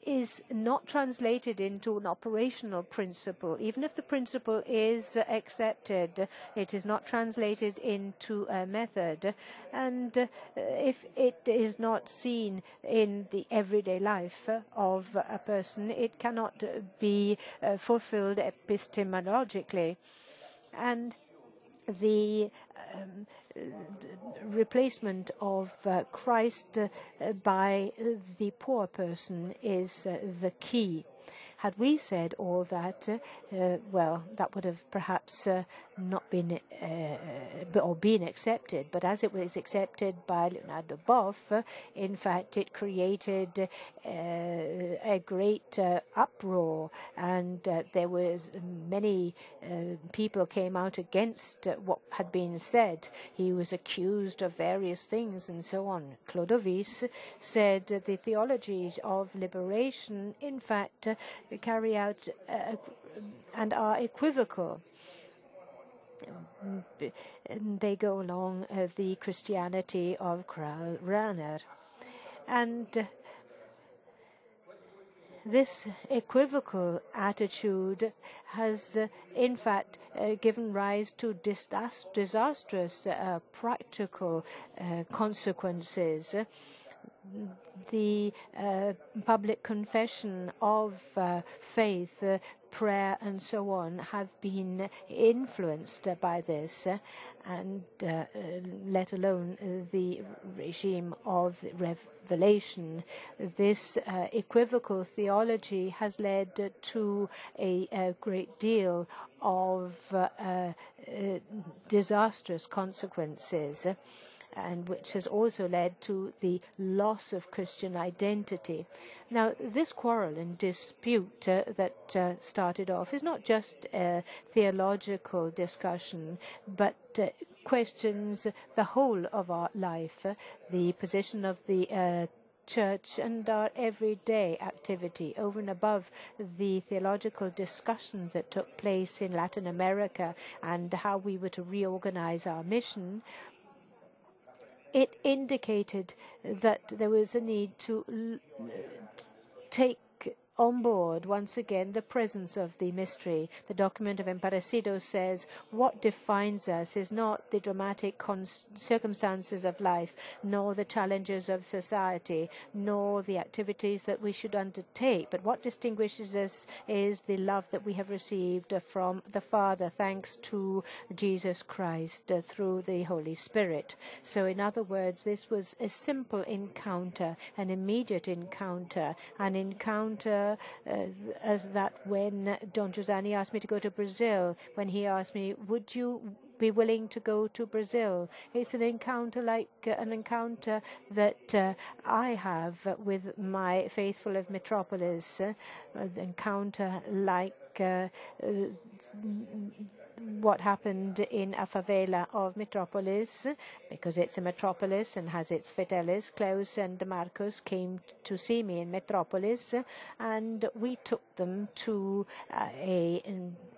[SPEAKER 2] is not translated into an operational principle. Even if the principle is accepted, it is not translated into a method. And if it is not seen in the everyday life of a person, it cannot be fulfilled epistemologically. And the replacement of Christ by the poor person is the key. Had we said all that, well, that would have perhaps not been or been accepted. But as it was accepted by Leonardo Boff, in fact, it created a great uproar, and there was many people came out against what had been said. He was accused of various things and so on. Clodovis said the theologies of liberation, in fact, carry out and are equivocal. They go along the Christianity of Karl Rahner. And this equivocal attitude has, in fact, given rise to disastrous practical consequences. The public confession of faith, prayer, and so on have been influenced by this, and let alone the regime of revelation. This equivocal theology has led to a great deal of disastrous consequences, and which has also led to the loss of Christian identity. Now, this quarrel and dispute that started off is not just a theological discussion, but questions the whole of our life, the position of the church and our everyday activity, over and above the theological discussions that took place in Latin America and how we were to reorganize our mission. It indicated that there was a need to take on board once again the presence of the mystery. The document of Amparito says what defines us is not the dramatic circumstances of life, nor the challenges of society, nor the activities that we should undertake, but what distinguishes us is the love that we have received from the Father thanks to Jesus Christ through the Holy Spirit. So in other words, this was a simple encounter, an immediate encounter, an encounter as that when Don Giussani asked me to go to Brazil, when he asked me, would you be willing to go to Brazil? It's an encounter like an encounter that I have with my faithful of Petrópolis, an encounter like what happened in a favela of Petrópolis, because it's a metropolis and has its fideles. Klaus and Marcos came to see me in Petrópolis, and we took them to a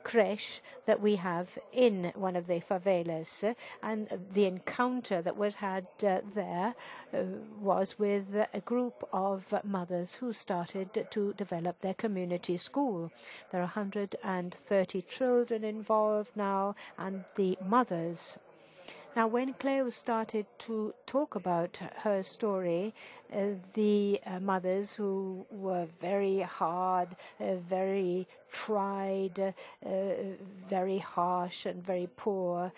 [SPEAKER 2] creche that we have in one of the favelas, and the encounter that was had there was with a group of mothers who started to develop their community school. There are 130 children involved now, and the mothers. Now, when Cleo started to talk about her story, the mothers who were very hard, very tried, very harsh and very poor,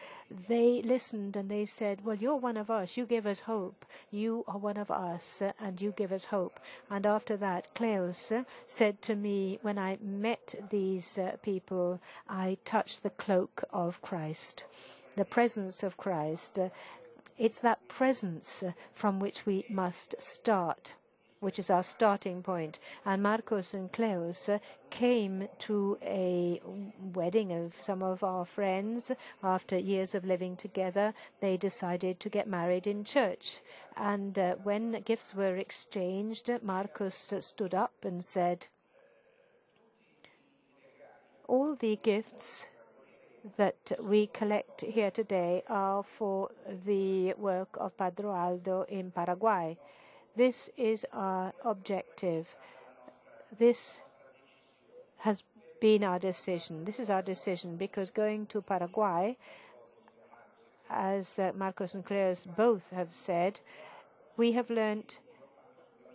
[SPEAKER 2] they listened and they said, well, you're one of us. You give us hope. You are one of us and you give us hope. And after that, Klaus said to me, when I met these people, I touched the cloak of Christ. The presence of Christ. It's that presence from which we must start, which is our starting point. And Marcos and Klaus came to a wedding of some of our friends. After years of living together, they decided to get married in church. And when gifts were exchanged, Marcos stood up and said, all the gifts that we collect here today are for the work of Padre Aldo in Paraguay. This is our objective. This has been our decision. This is our decision because going to Paraguay, as Marcos and Claire both have said, we have learnt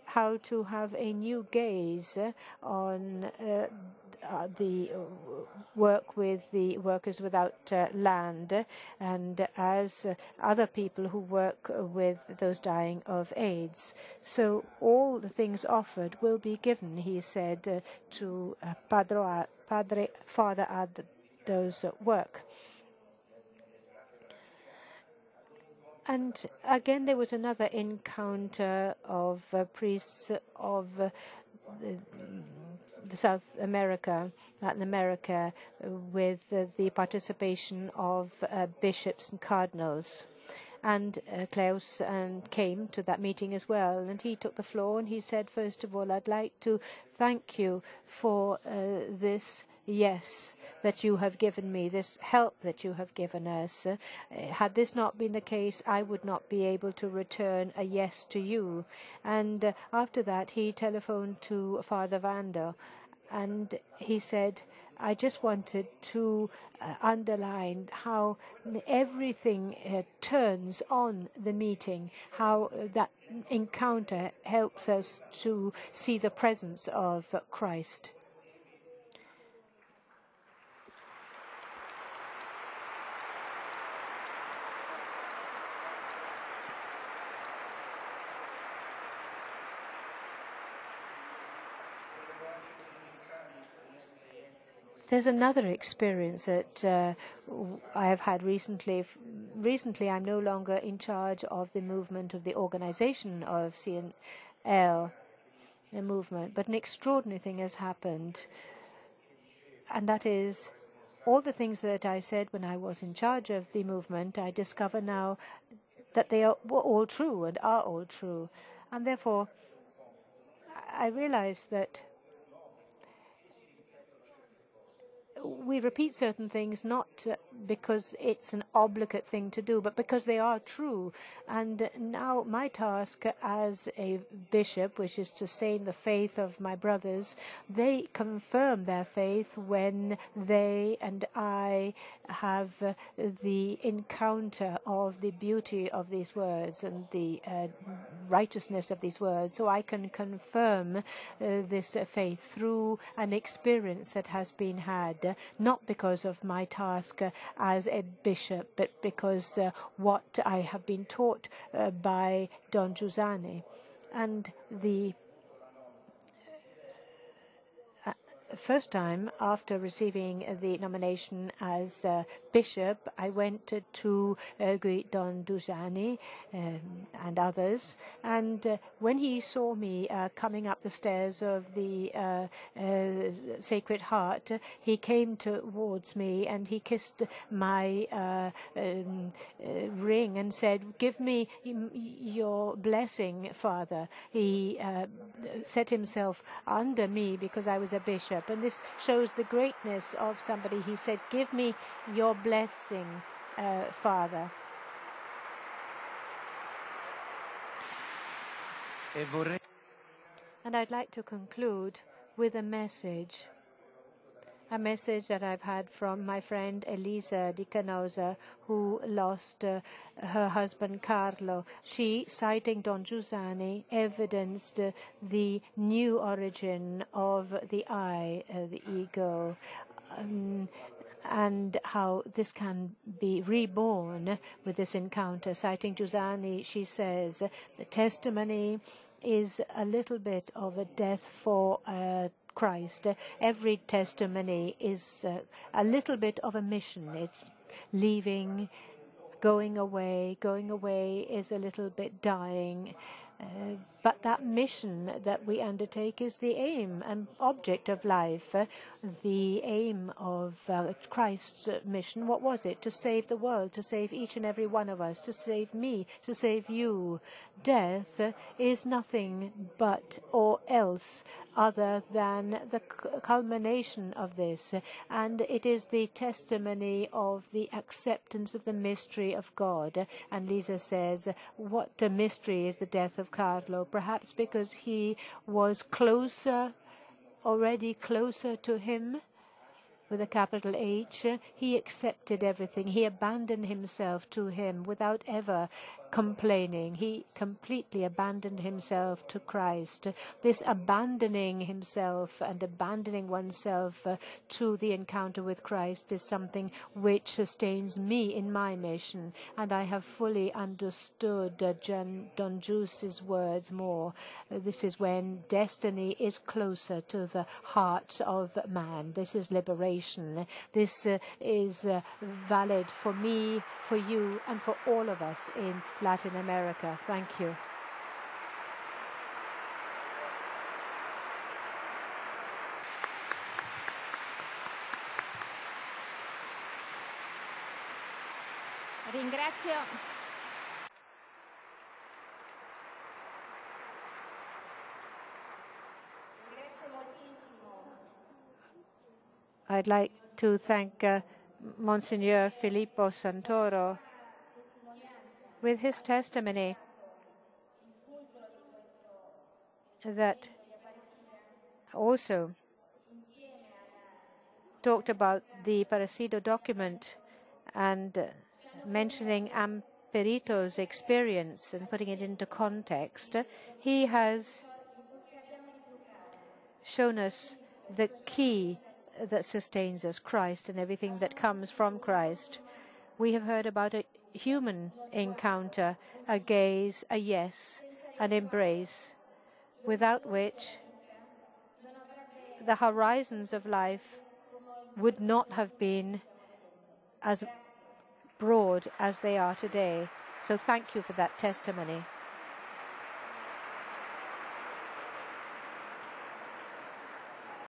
[SPEAKER 2] how to have a new gaze on the work with the workers without land, and as other people who work with those dying of AIDS. So all the things offered will be given, he said, to Father Aldo's work. And again, there was another encounter of priests of the South America, Latin America, with the participation of bishops and cardinals. And Klaus came to that meeting as well, and he took the floor and he said, first of all, I'd like to thank you for this yes that you have given me, this help that you have given us. Had this not been the case, I would not be able to return a yes to you. And after that, he telephoned to Father Vando, and he said, I just wanted to underline how everything turns on the meeting, how that encounter helps us to see the presence of Christ. There's another experience that I have had recently. Recently, I'm no longer in charge of the movement of the organization of CNL, the movement, but an extraordinary thing has happened, and that is all the things that I said when I was in charge of the movement, I discover now that they were all true and are all true. And therefore, I realize that we repeat certain things not because it's an obligate thing to do, but because they are true. And now my task as a bishop, which is to say in the faith of my brothers, they confirm their faith when they and I have the encounter of the beauty of these words and the righteousness of these words. So I can confirm this faith through an experience that has been had, not because of my task as a bishop, but because what I have been taught by Don Giussani. And the first time after receiving the nomination as bishop, I went to greet Don Giussani and others. And when he saw me coming up the stairs of the Sacred Heart, he came towards me and he kissed my ring and said, "Give me your blessing, Father." He set himself under me because I was a bishop. And this shows the greatness of somebody. He said, "Give me your blessing, Father." And I'd like to conclude with a message that I've had from my friend Elisa Di Canosa, who lost her husband Carlo. She, citing Don Giussani, evidenced the new origin of the I, the ego, and how this can be reborn with this encounter. Citing Giussani, she says, the testimony is a little bit of a death for Christ. Every testimony is a little bit of a mission. It's leaving, going away. Going away is a little bit dying. But that mission that we undertake is the aim and object of life. The aim of Christ's mission, what was it? To save the world, to save each and every one of us, to save me, to save you. Death is nothing but or else other than the culmination of this. And it is the testimony of the acceptance of the mystery of God. And Lisa says, what a mystery is the death of Carlo, perhaps because he was already closer to him, with a capital H. He accepted everything. He abandoned himself to him without ever complaining. He completely abandoned himself to Christ. This abandoning himself and abandoning oneself to the encounter with Christ is something which sustains me in my mission. And I have fully understood Don Giussani's words more. This is when destiny is closer to the hearts of man. This is liberation. This is valid for me, for you, and for all of us in Latin America. Thank you.
[SPEAKER 1] Ringrazio.
[SPEAKER 2] I'd like to thank Monsignor Filippo Santoro with his testimony that also talked about the Parasido document and mentioning Amparito's experience and putting it into context. He has shown us the key that sustains us, Christ, and everything that comes from Christ. We have heard about a human encounter, a gaze, a yes, an embrace, without which the horizons of life would not have been as broad as they are today. So thank you for that testimony.